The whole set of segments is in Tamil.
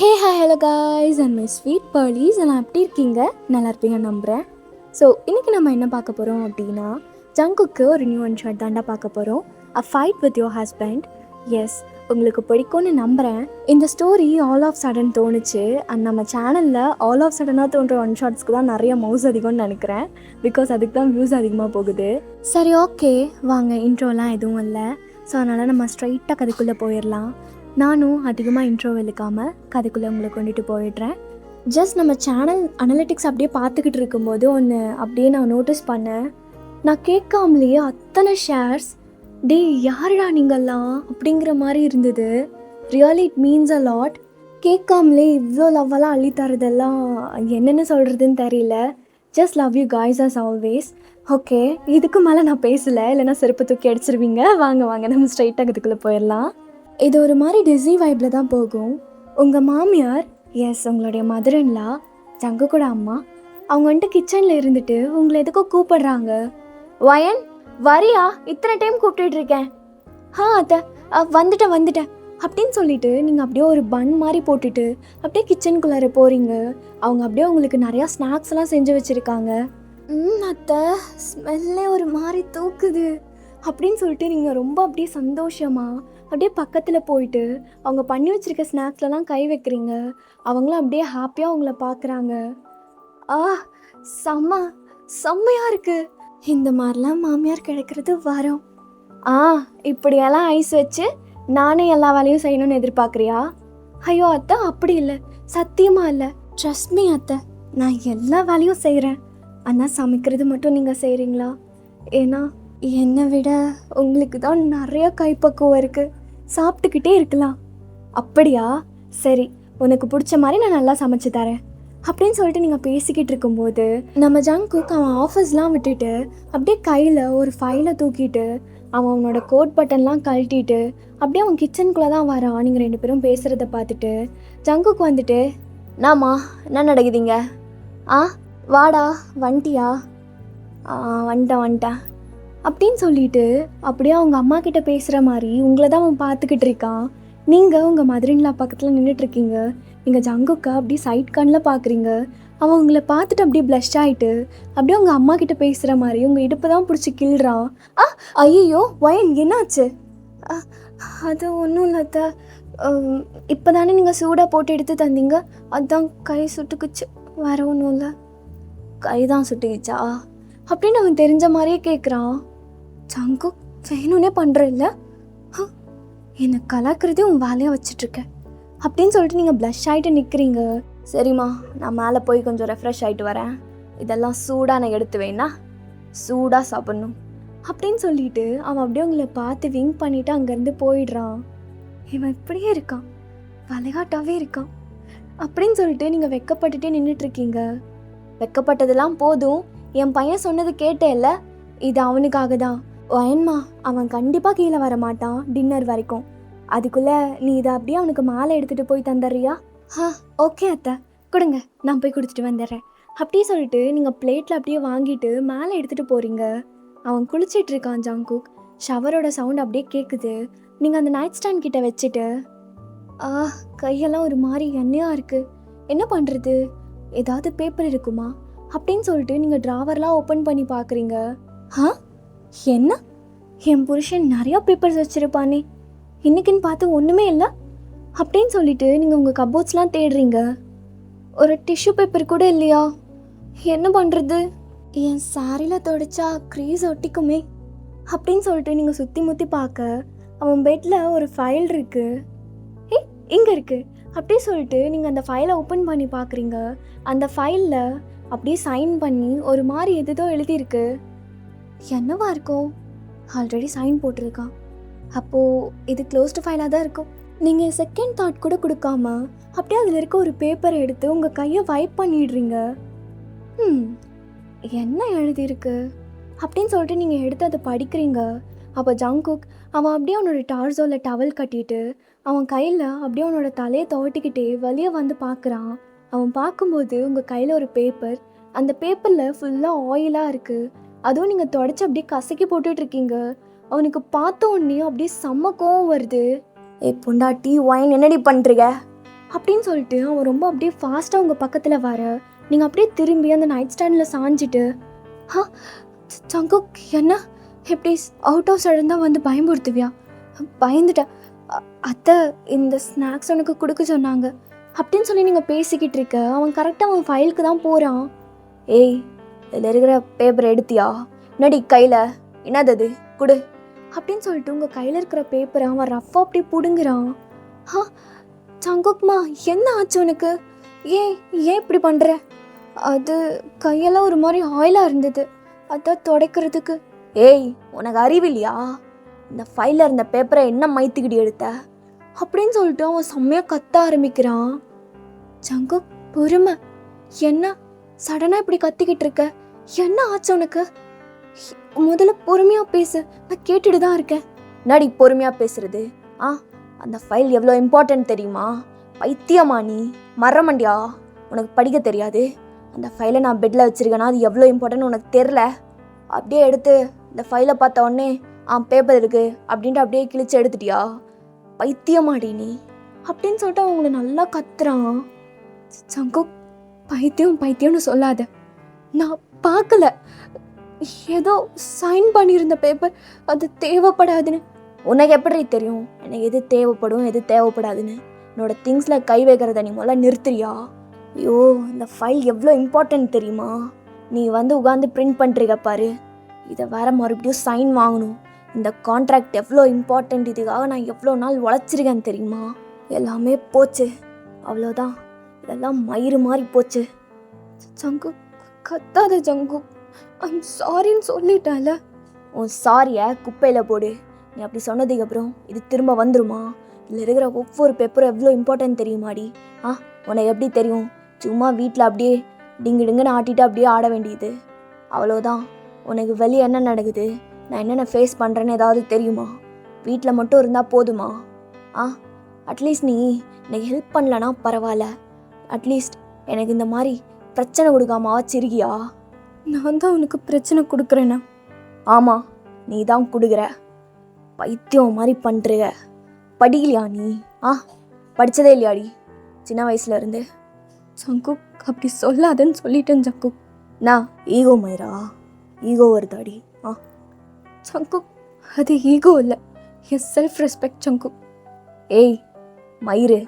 Hey hi hello guys and my sweet Perlis எல்லாம் எப்படி இருக்கீங்க? நல்லா இருப்பீங்க நம்புகிறேன். ஸோ இன்றைக்கி நம்ம என்ன பார்க்க போகிறோம் அப்படின்னா, ஜங்குக்கு ஒரு நியூ ஒன் ஷாட் தாண்டா பார்க்க போகிறோம். A fight with your husband. Yes, உங்களுக்கு பிடிக்கும்னு நம்புகிறேன். இந்த ஸ்டோரி ஆல் ஆஃப் சடன் தோணுச்சு. அண்ட் நம்ம சேனலில் ஆல் ஆஃப் சடனாக தோன்ற ஒன் ஷாட்ஸ்க்கு தான் நிறைய மவுஸ் அதிகம்னு நினைக்கிறேன். பிகாஸ் அதுக்கு தான் வியூஸ் அதிகமாக போகுது. சரி, ஓகே, வாங்க, இன்ட்ரோலாம் எதுவும் இல்லை. ஸோ அதனால் நம்ம ஸ்ட்ரைட்டாக கதைக்குள்ளே போயிடலாம். நானும் அதிகமாக இன்ட்ரோ இழுக்காமல் கதைக்குள்ளே உங்களை கொண்டுட்டு போயிடுறேன். ஜஸ்ட் நம்ம சேனல் அனலிட்டிக்ஸ் அப்படியே பார்த்துக்கிட்டு இருக்கும்போது ஒன்று அப்படியே நான் நோட்டீஸ் பண்ணேன். நான் கேட்காமலேயே அத்தனை ஷேர்ஸ், டே யாருடா நீங்கள்லாம் அப்படிங்கிற மாதிரி இருந்தது. Really it means a lot. கேட்காமலே இவ்வளோ லவ்வெல்லாம் அள்ளி தரதெல்லாம் என்னென்னு சொல்கிறதுன்னு தெரியல. Just love you guys as always. Okay, இதுக்கு மேலே நான் பேசலை, இல்லைனா செருப்பு தூக்கி அடிச்சிருவீங்க. வாங்க வாங்க நம்ம ஸ்ட்ரைட்டாக இதுக்குள்ளே போயிடலாம். இது ஒரு மாதிரி டிஸ்னி வைப்பில் தான் போகும். உங்கள் மாமியார், எஸ் உங்களுடைய மதர்-இன்-லா, ஜங்கு கூட அம்மா, அவங்க வந்துட்டு கிச்சனில் இருந்துட்டு உங்களை எதுக்கோ கூப்பிடுறாங்க. வயன் வரியா, இத்தனை டைம் கூப்பிட்டுட்ருக்கேன். அத்தை வந்துட்டேன் அப்படின்னு சொல்லிட்டு நீங்கள் அப்படியே ஒரு பன் மாதிரி போட்டுட்டு அப்படியே கிச்சனுக்குள்ளார போகிறீங்க. அவங்க அப்படியே உங்களுக்கு நிறையா ஸ்நாக்ஸ் எல்லாம் செஞ்சு வச்சுருக்காங்க. அத்தை ஸ்மெல்லே ஒரு மாதிரி தூக்குது அப்படின்னு சொல்லிட்டு நீங்கள் ரொம்ப அப்படியே சந்தோஷமாக அப்படியே பக்கத்தில் போயிட்டு அவங்க பண்ணி வச்சுருக்க ஸ்நாக்ஸ்லலாம் கை வைக்கிறீங்க. அவங்களும் அப்படியே ஹாப்பியாக அவங்கள பார்க்குறாங்க. செம்மையாக இருக்குது. இந்த மாதிரிலாம் மாமியார் கிடைக்கிறது வரும். இப்படியெல்லாம் ஐஸ் வச்சு நானே எல்லா வேலையும் செய்யணும்னு எதிர்பார்க்குறியா? ஐயோ அத்தை, அப்படி இல்லை, சத்தியமாக இல்லை. ட்ரஸ்ட் மீ அத்தை, நான் எல்லா வேலையும் செய்கிறேன். ஆனால் சமைக்கிறது மட்டும் நீங்கள் செய்கிறீங்களா? ஏன்னா என்னை விட உங்களுக்கு தான் நிறைய கைப்பக்குவம் இருக்குது, சாப்பிட்டுக்கிட்டே இருக்கலாம். அப்படியா? சரி, உனக்கு பிடிச்ச மாதிரி நான் நல்லா சமைச்சு தரேன் அப்படின்னு சொல்லிட்டு நீங்கள் பேசிக்கிட்டு இருக்கும்போது நம்ம ஜங்குக்கு அவன் ஆஃபீஸ்லாம் விட்டுட்டு அப்படியே கையில் ஒரு ஃபைலை தூக்கிட்டு அவனோட கோட் பட்டன்லாம் கழட்டிட்டு அப்படியே அவன் கிச்சனுக்குள்ளே தான் வரான். நீங்கள் ரெண்டு பேரும் பேசுகிறத பார்த்துட்டு ஜங்குக்கு வந்துட்டு, நாமா என்ன நடக்குதுங்க? வாடா, வந்துட்டியா? வந்துட்டேன் அப்படின்னு சொல்லிட்டு அப்படியே அவங்க அம்மா கிட்ட பேசுகிற மாதிரி உங்களை தான் அவன் பார்த்துக்கிட்டு இருக்கான். நீங்கள் உங்கள் மதர்-இன்-லா பக்கத்தில் நின்றுட்டுருக்கீங்க. நீங்கள் ஜங்குக்கா அப்படியே சைட் கண்ணில் பார்க்குறீங்க. அவன் உங்களை பார்த்துட்டு அப்படியே ப்ளஷ் ஆகிட்டு அப்படியே உங்கள் அம்மா கிட்ட பேசுகிற மாதிரி உங்கள் இடுப்பு தான் பிடிச்சி கிள்றான். ஐயோ வயன், என்னாச்சு? அது ஒன்றும் இல்லாத, இப்போ தானே நீங்கள் சூடாக போட்டு எடுத்து தந்தீங்க, அதுதான் கை சுட்டுக்குச்சு, வேற ஒன்றும் இல்லை. கை தான் சுட்டுக்குச்சா அப்படின்னு அவன் தெரிஞ்ச மாதிரியே கேட்குறான். ஜங்கு வேணும்னே பண்ணுற இல்லை, என்னை கலாக்கிறதே உன் வேலையாக வச்சிட்ருக்க அப்படின்னு சொல்லிட்டு நீங்கள் ப்ளஷ் ஆகிட்டு நிற்கிறீங்க. சரிம்மா, நான் மேலே போய் கொஞ்சம் ரெஃப்ரெஷ் ஆகிட்டு வரேன். இதெல்லாம் சூடாக நான் எடுத்து வேணா, சூடாக சாப்பிட்ணும் அப்படின்னு சொல்லிட்டு அவன் அப்படியே உங்களை பார்த்து விங்க் பண்ணிவிட்டு அங்கேருந்து போயிடுறான். இவன் இப்படியே இருக்கான், விளையாட்டாகவே இருக்கான் அப்படின்னு சொல்லிட்டு நீங்கள் வெக்கப்பட்டுட்டே நின்றுட்டுருக்கீங்க. வெக்கப்பட்டதெல்லாம் போதும், என் பையன் சொன்னது கேட்டேல்ல, இது அவனுக்காக தான். வயன்மா, அவன் கண்டிப்பாக கீழே வர மாட்டான் டின்னர் வரைக்கும். அதுக்குள்ளே நீ இதை அப்படியே அவனுக்கு மாலை எடுத்துகிட்டு போய் தந்துடுறியா? ஓகே அத்தை, கொடுங்க, நான் போய் கொடுத்துட்டு வந்துடுறேன் அப்படி சொல்லிட்டு நீங்கள் பிளேட்டில் அப்படியே வாங்கிட்டு மேலே எடுத்துகிட்டு போகிறீங்க. அவன் குளிச்சிட்டு இருக்கான் ஜங்குக். ஷவரோட சவுண்ட் அப்படியே கேட்குது. நீங்கள் அந்த நைட் ஸ்டாண்ட் கிட்ட வச்சுட்டு, கையெல்லாம் ஒரு மாதிரி எண்ணெயாக இருக்குது, என்ன பண்ணுறது, ஏதாவது பேப்பர் இருக்குமா அப்படின்னு சொல்லிட்டு நீங்கள் ட்ராவர்லாம் ஓப்பன் பண்ணி பார்க்குறீங்க. என்ன, என் புருஷன் நிறையா பேப்பர்ஸ் வச்சுருப்பானே, இன்றைக்கின்னு பார்த்து ஒன்றுமே இல்லை அப்படின்னு சொல்லிட்டு நீங்கள் உங்கள் கபோர்ட்ஸ்லாம் தேடுறீங்க. ஒரு டிஷ்யூ பேப்பர் கூட இல்லையா? என்ன பண்ணுறது, என் சாரியில் துடைச்சா க்ரீஸ் ஒட்டிக்குமே அப்படின்னு சொல்லிட்டு நீங்கள் சுற்றி முற்றி பார்க்க அவன் பெட்டில் ஒரு ஃபைல் இருக்குது. இங்கே இருக்குது அப்படி சொல்லிட்டு நீங்கள் அந்த ஃபைலை ஓப்பன் பண்ணி பார்க்குறீங்க. அந்த ஃபைலில் அப்படியே சைன் பண்ணி ஒரு மாதிரி எதுதோ எழுதியிருக்கு. என்னவா இருக்கும்? ஆல்ரெடி சைன் போட்டிருக்கான். அப்போது இது க்ளோஸ்டு ஃபைலாக தான் இருக்கும். நீங்கள் செகண்ட் தாட் கூட கொடுக்காம அப்படியே அதில் இருக்க ஒரு பேப்பரை எடுத்து உங்கள் கையை வைப் பண்ணிடுறீங்க. என்ன எழுதியிருக்கு அப்படின்னு சொல்லிட்டு நீங்கள் எடுத்து அதை படிக்கிறீங்க. அப்போ ஜங்குக் அவன் அப்படியே அவனோட டார்ஸோவில் டவல் கட்டிட்டு அவன் கையில் அப்படியே அவனோட தலையை துவட்டிக்கிட்டே வெளியே வந்து பார்க்குறான். அவன் பார்க்கும்போது உங்கள் கையில் ஒரு பேப்பர், அந்த பேப்பரில் ஃபுல்லாக ஆயிலாக இருக்குது. அதுவும் நீங்கள் தொடச்சி அப்படியே கசக்கி போட்டுட்ருக்கீங்க. அவனுக்கு பார்த்த உடனே அப்படியே செம்ம கோவம் வருது. பொண்டாட்டி ஒயின் என்னடி பண்ணுறீங்க அப்படின்னு சொல்லிட்டு அவன் ரொம்ப அப்படியே ஃபாஸ்ட்டாக உங்கள் பக்கத்தில் வர நீங்கள் அப்படியே திரும்பி அந்த நைட் ஸ்டாண்டில் சாஞ்சிட்டு, ஆ ஜங்குக் என்ன எப்படி அவுட் ஆஃப் சடன் தான் வந்து பயமுறுத்துவியா? பயந்துட்டேன். அத்தை இந்த ஸ்நாக்ஸ் உனக்கு கொடுக்க சொன்னாங்க அப்படின்னு சொல்லி நீங்கள் பேசிக்கிட்டு இருக்க அவன் கரெக்டாக அவன் ஃபைலுக்கு தான் போகிறான். ஏய் இதில் இருக்கிற பேப்பரை எடுத்தியா? நடி கையில் என்னது அது கொடு அப்படின்னு சொல்லிட்டு உங்கள் கையில் இருக்கிற பேப்பரை அவன் ரஃப்பாக அப்படி பிடுங்குறான். ஆ ஜங்குக்மா என்ன ஆச்சு உனக்கு? ஏன் ஏன் இப்படி பண்ணுற? அது கையெல்லாம் ஒரு மாதிரி ஆயிலாக இருந்தது, அதான் துடைக்கிறதுக்கு. ஏய் உனக்கு அறிவில்லையா? இந்த ஃபைலில் இருந்த பேப்பரை என்ன மைத்துக்கிடி எடுத்த அப்படின்னு சொல்லிட்டு அவன் செம்மையாக கத்த ஆரம்பிக்கிறான். ஜங்குக் பொறுமை. என்ன சடனாக இப்படி கத்திக்கிட்டு இருக்க? என்ன ஆச்சு உனக்கு? முதல்ல பொறுமையாக பேசு, நான் கேட்டுட்டு தான் இருக்கேன். நடி பொறுமையாக பேசுறது? அந்த ஃபைல் எவ்வளோ இம்பார்ட்டன்ட் தெரியுமா? பைத்தியமா நீ? மரமண்டியா? உனக்கு படிக்க தெரியாது? அந்த ஃபைலை நான் பெட்டில் வச்சுருக்கேன்னா அது எவ்வளோ இம்பார்ட்டன்ட் உனக்கு தெரில? அப்படியே எடுத்து இந்த ஃபைலை பார்த்த உடனே பேப்பர் இருக்குது அப்படின்ட்டு அப்படியே கிழிச்சு எடுத்துட்டியா? பைத்தியமாடி நீ அப்படின்னு சொல்லிட்டு அவங்கள நல்லா கத்துறான். ஜங்குக் பைத்தியம்னு சொல்லாத, நான் பார்க்கல, ஏதோ சைன் பண்ணியிருந்த பேப்பர், அது தேவைப்படாதுன்னு. உனக்கு எப்படி தெரியும் எனக்கு எது தேவைப்படும் எது தேவைப்படாதுன்னு? என்னோட திங்ஸில் கை வைக்கிறத நீ முதல்ல நிறுத்துறியா? ஐயோ இந்த ஃபைல் எவ்வளோ இம்பார்ட்டன்ட் தெரியுமா? நீ வந்து உட்காந்து பிரிண்ட் பண்ணுறீங்க பாரு, இதை வேற மறுபடியும் சைன் வாங்கணும். இந்த கான்ட்ராக்ட் எவ்வளோ இம்பார்ட்டன்ட், இதுக்காக நான் எவ்வளோ நாள் உழைச்சிருக்கேன் தெரியுமா? எல்லாமே போச்சு, அவ்வளோதான், இதெல்லாம் மயிறு மாதிரி போச்சு. ஜங்கு கத்தாத ஜங்கு, ஐம் சாரின்னு சொல்லிட்டால. உன் சாரியை குப்பையில் போடு. நீ அப்படி சொன்னதுக்கு அப்புறம் இது திரும்ப வந்துருமா? இதில் இருக்கிற ஒவ்வொரு பேப்பரும் எவ்வளோ இம்பார்ட்டன்ட் தெரியுமாடி? உனக்கு எப்படி தெரியும்? சும்மா வீட்டில் அப்படியே டிங்குன்னு ஆட்டிட்டு அப்படியே ஆட வேண்டியது, அவ்வளோதான். உனக்கு வெளியே என்ன நடக்குது, நான் என்னென்ன ஃபேஸ் பண்ணுறேன்னு ஏதாவது தெரியுமா? வீட்டில் மட்டும் இருந்தால் போதுமா? அட்லீஸ்ட் நீ எனக்கு ஹெல்ப் பண்ணலன்னா பரவாயில்ல, அட்லீஸ்ட் எனக்கு இந்த மாதிரி பிரச்சனை கொடுக்காம வச்சிருக்கியா? நான் தான் உனக்கு பிரச்சனை கொடுக்குறேன்னா? ஆமாம் நீ தான் கொடுக்குற, பைத்தியம் மாதிரி பண்ணுற. படிக்கலையா நீ? படித்ததே இல்லையாடி சின்ன வயசுல இருந்து? ஜங்குக் அப்படி சொல்லாதன்னு சொல்லிட்டேன் ஜங்குக். நான் ஈகோ மயிரா? ஈகோ வருதாடி? ஜங்குக் அது ஈகோ இல்லை, என் செல்ஃப் ரெஸ்பெக்ட் ஜங்குக். ஏய் மயிறு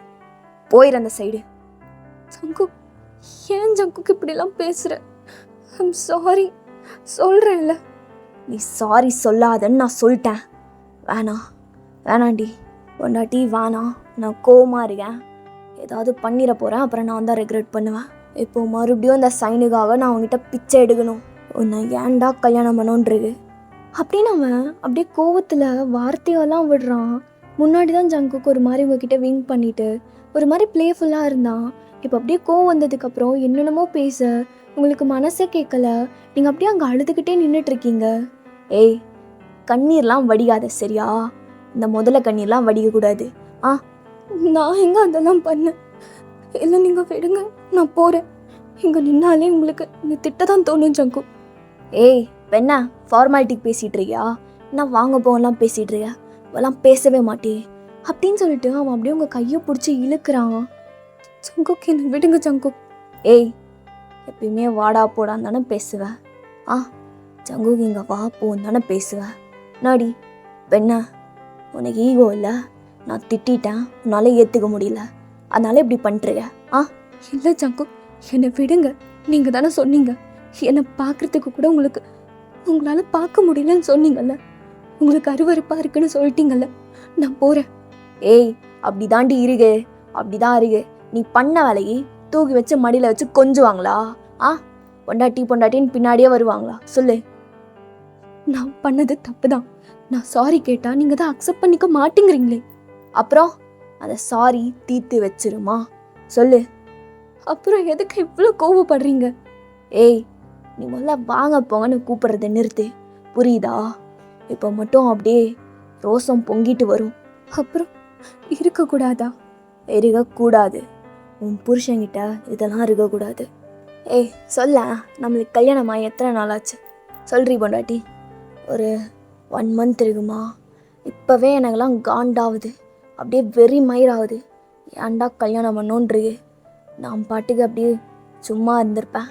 போயிரு அந்த சைடு. ஜங்குக் ஏன் ஜங்குக் இப்படிலாம் பேசுகிற? ஐம் சாரி சொல்கிறேன்ல. நீ சாரி சொல்லாதன்னு நான் சொல்லிட்டேன். வேணாண்டி பொண்டாட்டி வேணாம், நான் கோவமாக இருக்கேன், ஏதாவது பண்ணிட போகிறேன், அப்புறம் நான் தான் ரெக்ரெட் பண்ணுவேன். இப்போ மறுபடியும் அந்த சைனுக்காக நான் அவங்ககிட்ட பிச்சை எடுக்கணும். உன்னை ஏன்டா கல்யாணம் பண்ணோன்றது அப்படின்னு அவன் அப்படியே கோவத்தில் வார்த்தையெல்லாம் விடுறான். முன்னாடி தான் ஜங்குக்கு ஒரு மாதிரி உங்ககிட்ட விங் பண்ணிட்டு ஒரு மாதிரி ப்ளேஃபுல்லாக இருந்தான். இப்போ அப்படியே கோவம் வந்ததுக்கப்புறம் என்னென்னமோ பேச உங்களுக்கு மனசே கேட்கல. நீங்கள் அப்படியே அங்கே அழுதுகிட்டே நின்றுட்டுருக்கீங்க. ஏய் கண்ணீர்லாம் வடிகாத சரியா? இந்த முதல்ல கண்ணீர்லாம் வடிக்கக்கூடாது. நான் எங்கே அதெல்லாம் பண்ணேன்? இல்லை நீங்கள் விடுங்க, நான் போகிறேன். இங்கே நின்னாலே உங்களுக்கு இந்த திட்ட தான் தோணும் ஜங்கு. ஏய் பெண்ணா ஃபார்மாலிட்டிக்கு பேசிகிட்டு இருக்கியா? நான் வாங்க போகலாம் பேசிகிட்டு இருக்கியா? அவெல்லாம் பேசவே மாட்டே அப்படின்னு சொல்லிட்டு அவன் அப்படியே உங்கள் கையை பிடிச்சி இழுக்கிறான். ஜங்குக்கு என்ன விடுங்க ஜங்கு. ஏய் எப்பயுமே வாடா போடான்னு தானே பேசுவேன். ஜங்குக்கு இங்கே வா போன்னு தானே பேசுவேன். நாடி பெண்ணா உனக்கு ஈகோ இல்லை? நான் திட்டேன், உன்னால் ஏற்றுக்க முடியல, அதனால இப்படி பண்ணுறீங்க. இல்லை ஜங்கு என்னை விடுங்க, நீங்கள் தானே சொன்னீங்க என்னை பார்க்குறதுக்கு கூட உங்களால் பார்க்க முடியலன்னு சொன்னீங்கல்ல, உங்களுக்கு அருவருப்பாக இருக்குன்னு சொல்லிட்டீங்கல்ல, நான் போகிறேன். ஏய் அப்படி தாண்டி இருக்கு, அப்படிதான் இருக்கு. நீ பண்ண வேலையை தூக்கி வச்சு மடியில் வச்சு கொஞ்சுவாங்களா? பொண்டாட்டின்னு பின்னாடியே வருவாங்களா? சொல்லு. நான் பண்ணது தப்பு தான், நான் சாரி கேட்டால் நீங்கள் தான் அக்செப்ட் பண்ணிக்க மாட்டேங்கிறீங்களே. அப்புறம் அதை சாரி தீர்த்து வச்சிருமா? சொல்லு. அப்புறம் எதுக்கு இவ்வளோ கோவப்படுறீங்க? ஏய் நீ முதல்ல வாங்க போங்கன்னு கூப்பிட்றத நிறுத்து, புரியுதா? இப்போ மட்டும் அப்படியே ரோசம் பொங்கிட்டு வரும், அப்புறம் இருக்கக்கூடாதா? இருக்கக்கூடாது. உன் புருஷங்கிட்ட இதெல்லாம் இருக்கக்கூடாது. ஏய் சொல்ல, நம்மளுக்கு கல்யாணமாக எத்தனை நாள் ஆச்சு சொல்றீ பொண்டாட்டி? ஒரு 1 month இருக்குமா? இப்போவே எனக்கெல்லாம் காண்டாகுது, அப்படியே வெறி மயிராகுது. ஏன்டா கல்யாணம் பண்ணோன்றியே, நான் பாட்டுக்கு அப்படியே சும்மா இருந்திருப்பேன்.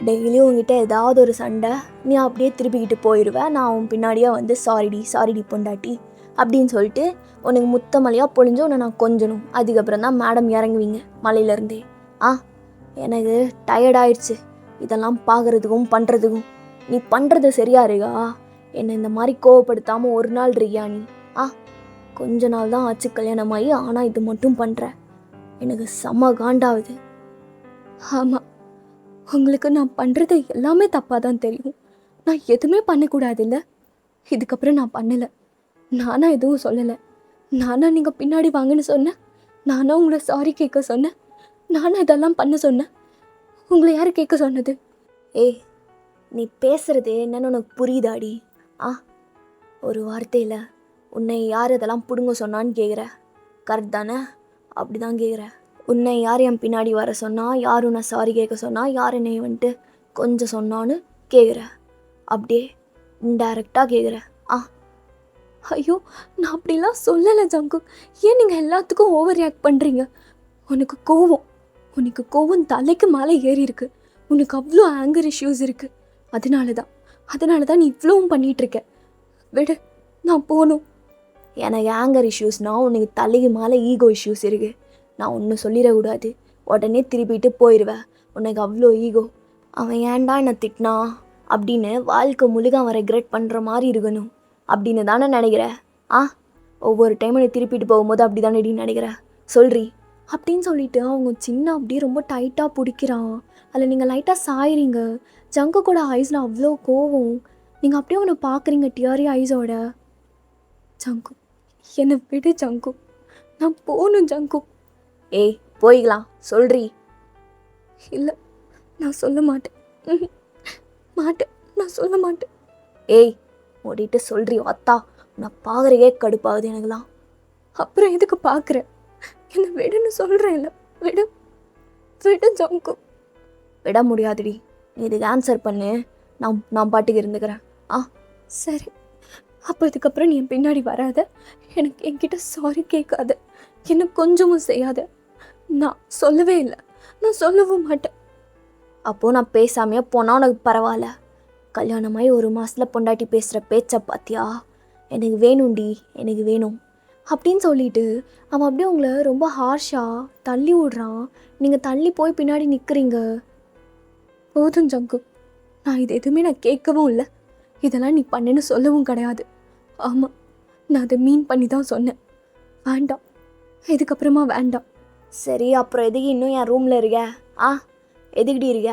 டெய்லியும் உங்ககிட்ட ஏதாவது ஒரு சண்டை, நீ அப்படியே திருப்பிக்கிட்டு போயிடுவேன். நான் உன் பின்னாடியே வந்து சாரிடி பொண்டாட்டி அப்படின்னு சொல்லிட்டு உனக்கு முத்த மலையாக பொழிஞ்சு உன்னை நான் கொஞ்சணும். அதுக்கப்புறம் தான் மேடம் இறங்குவீங்க மலையிலேருந்தே. எனக்கு டயர்டாயிடுச்சு இதெல்லாம் பார்க்குறதுக்கும் பண்ணுறதுக்கும். நீ பண்ணுறது சரியா இருக்கா? என்னை இந்த மாதிரி கோவப்படுத்தாமல் ஒரு நாள் இருக்கியா நீ? கொஞ்ச நாள் தான் ஆச்சு கல்யாணமாகி, ஆனால் இது மட்டும் பண்ணுற. எனக்கு செம்ம காண்டாகுது. ஆமாம், உங்களுக்கு நான் பண்ணுறது எல்லாமே தப்பாக தான் தெரியும். நான் எதுவுமே பண்ணக்கூடாது இல்லை. இதுக்கப்புறம் நான் பண்ணலை. நானா எதுவும் சொல்லலை. நானா நீங்கள் பின்னாடி வாங்கன்னு சொன்னேன். நானா உங்களை சாரி கேட்க சொன்னேன். நானா இதெல்லாம் பண்ண சொன்னேன். உங்களை யார் கேட்க சொன்னது? நீ பேசுறது என்னன்னு உனக்கு புரியுதாடி? ஒரு வார்த்தையில் உன்னை யார் இதெல்லாம் பிடுங்க சொன்னான்னு கேட்குற. கரெக்ட் தானே? அப்படி தான் கேட்குற. உன்னை யார் என் பின்னாடி வர சொன்னா, யார் உன்னை சாரி கேட்க சொன்னா, யார் என்னை வந்துட்டு கொஞ்சம் சொன்னான்னு கேட்குற. அப்படியே இன்டைரக்டாக கேட்குற. ஐயோ, நான் அப்படிலாம் சொல்லலை ஜங்கு. ஏன் நீங்கள் எல்லாத்துக்கும் ஓவர் ரியாக்ட் பண்ணுறீங்க? உனக்கு கோவம் தலைக்கு மேலே ஏறி இருக்கு. உனக்கு அவ்வளோ ஆங்கர் இஷ்யூஸ் இருக்குது. அதனால தான் நீ இவ்வளவும் பண்ணிகிட்ருக்க. விடு, நான் போகணும். எனக்கு ஆங்கர் இஷ்யூஸ்னால் உனக்கு தலைக்கு மேலே ஈகோ இஷ்யூஸ் இருக்குது. நான் ஒன்றும் சொல்லிடக்கூடாது, உடனே திருப்பிட்டு போயிடுவேன். உனக்கு அவ்வளோ ஈகோ. அவன் ஏன்டா என்னை திட்டினா அப்படின்னு வாழ்க்கை முழுக்க அவன் ரெக்ரெட் பண்ணுற மாதிரி இருக்கணும் அப்படின்னு தானே நினைக்கிற? ஒவ்வொரு டைமும் நீ திருப்பிட்டு போகும்போது அப்படி தானே நினைக்கிற? சொல்றி அப்படின்னு சொல்லிட்டு அவங்க சின்ன அப்படியே ரொம்ப டைட்டாக பிடிக்கிறான். அதில் நீங்கள் லைட்டாக சாயிறீங்க. ஜங்கு கூட ஐஸில் அவ்வளோ கோவம். நீங்கள் அப்படியே அவனை பார்க்குறீங்க டியரி ஐஸோட. ஜங்கு, என்னை விடு ஜங்கு, நான் போகணும் ஜங்கு. போய்க்கலாம் சொல்றி. இல்லை, நான் சொல்ல மாட்டேன். நான் சொல்ல மாட்டேன். ஓடிட்டு சொல்றி வாத்தா. நான் பார்க்குறக்கே கடுப்பாகுது எனக்குலாம். அப்புறம் எதுக்கு பார்க்குறேன்? என்னை விடுன்னு சொல்கிறேன். இல்லை, விடு ஜங்கு. விட முடியாதுடி. நீ இதுக்கு ஆன்சர் பண்ணு. நான் பாட்டுக்கு இருந்துக்கிறேன். சரி. அப்போ இதுக்கப்புறம் நீ என் பின்னாடி வராத. என்கிட்ட சாரி கேட்காத. என்ன கொஞ்சமும் செய்யாத. நான் சொல்லவே இல்லை. நான் சொல்லவும் மாட்டேன். அப்போது நான் பேசாமையே போனால் உனக்கு பரவாயில்ல. கல்யாணமாகி 1 மாதத்தில் பொண்டாட்டி பேசுகிற பேச்சை பார்த்தியா? எனக்கு வேணும்டி, எனக்கு வேணும் அப்படின்னு சொல்லிட்டு அவன் அப்படியே உங்களை ரொம்ப ஹார்ஷாக தள்ளி விடுறான். நீங்கள் தள்ளி போய் பின்னாடி நிற்கிறீங்க. போதும் ஜங்கு, நான் இது எதுவுமே நான் கேட்கவும் இல்லை. இதெல்லாம் நீ பண்ணுன்னு சொல்லவும் கிடையாது. ஆமாம், நான் அதை மீன் பண்ணி தான் சொன்னேன். வேண்டாம், இதுக்கப்புறமா வேண்டாம். சரி, அப்புறம் எதுக்கு இன்னும் என் ரூமில் இருக்க? எதுக்கிட்டி இருக்க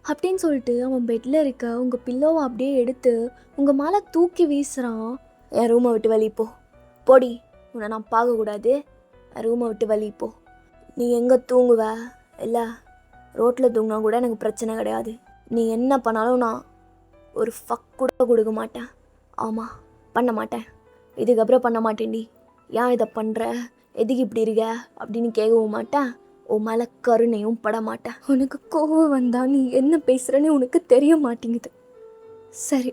அப்படின்னு சொல்லிட்டு அவன் பெட்டில் இருக்க உங்கள் பில்லோவை அப்படியே எடுத்து உங்கள் மேலே தூக்கி வீசுகிறான். என் ரூமை விட்டு வெளியே போடி. உன்னை நான் பார்க்கக்கூடாது. என் ரூமை விட்டு வெளியே போ. நீ எங்கே தூங்குவ? இல்லை, ரோட்டில் தூங்கினா கூட எனக்கு பிரச்சனை கிடையாது. நீ என்ன பண்ணாலும் நான் ஒரு ஃபக் கூட கொடுக்க மாட்டேன். ஆமாம், பண்ண மாட்டேன். இதுக்கப்புறம் பண்ண மாட்டேன்டி. ஏன் இதை பண்ணுற, எதுக்கு இப்படி இருக்க அப்படின்னு கேட்கவும் மாட்டேன். உன் மேலே கருணையும் பட மாட்டேன். உனக்கு கோவம் வந்தா நீ என்ன பேசுகிறேன்னு உனக்கு தெரிய மாட்டேங்குது. சரி,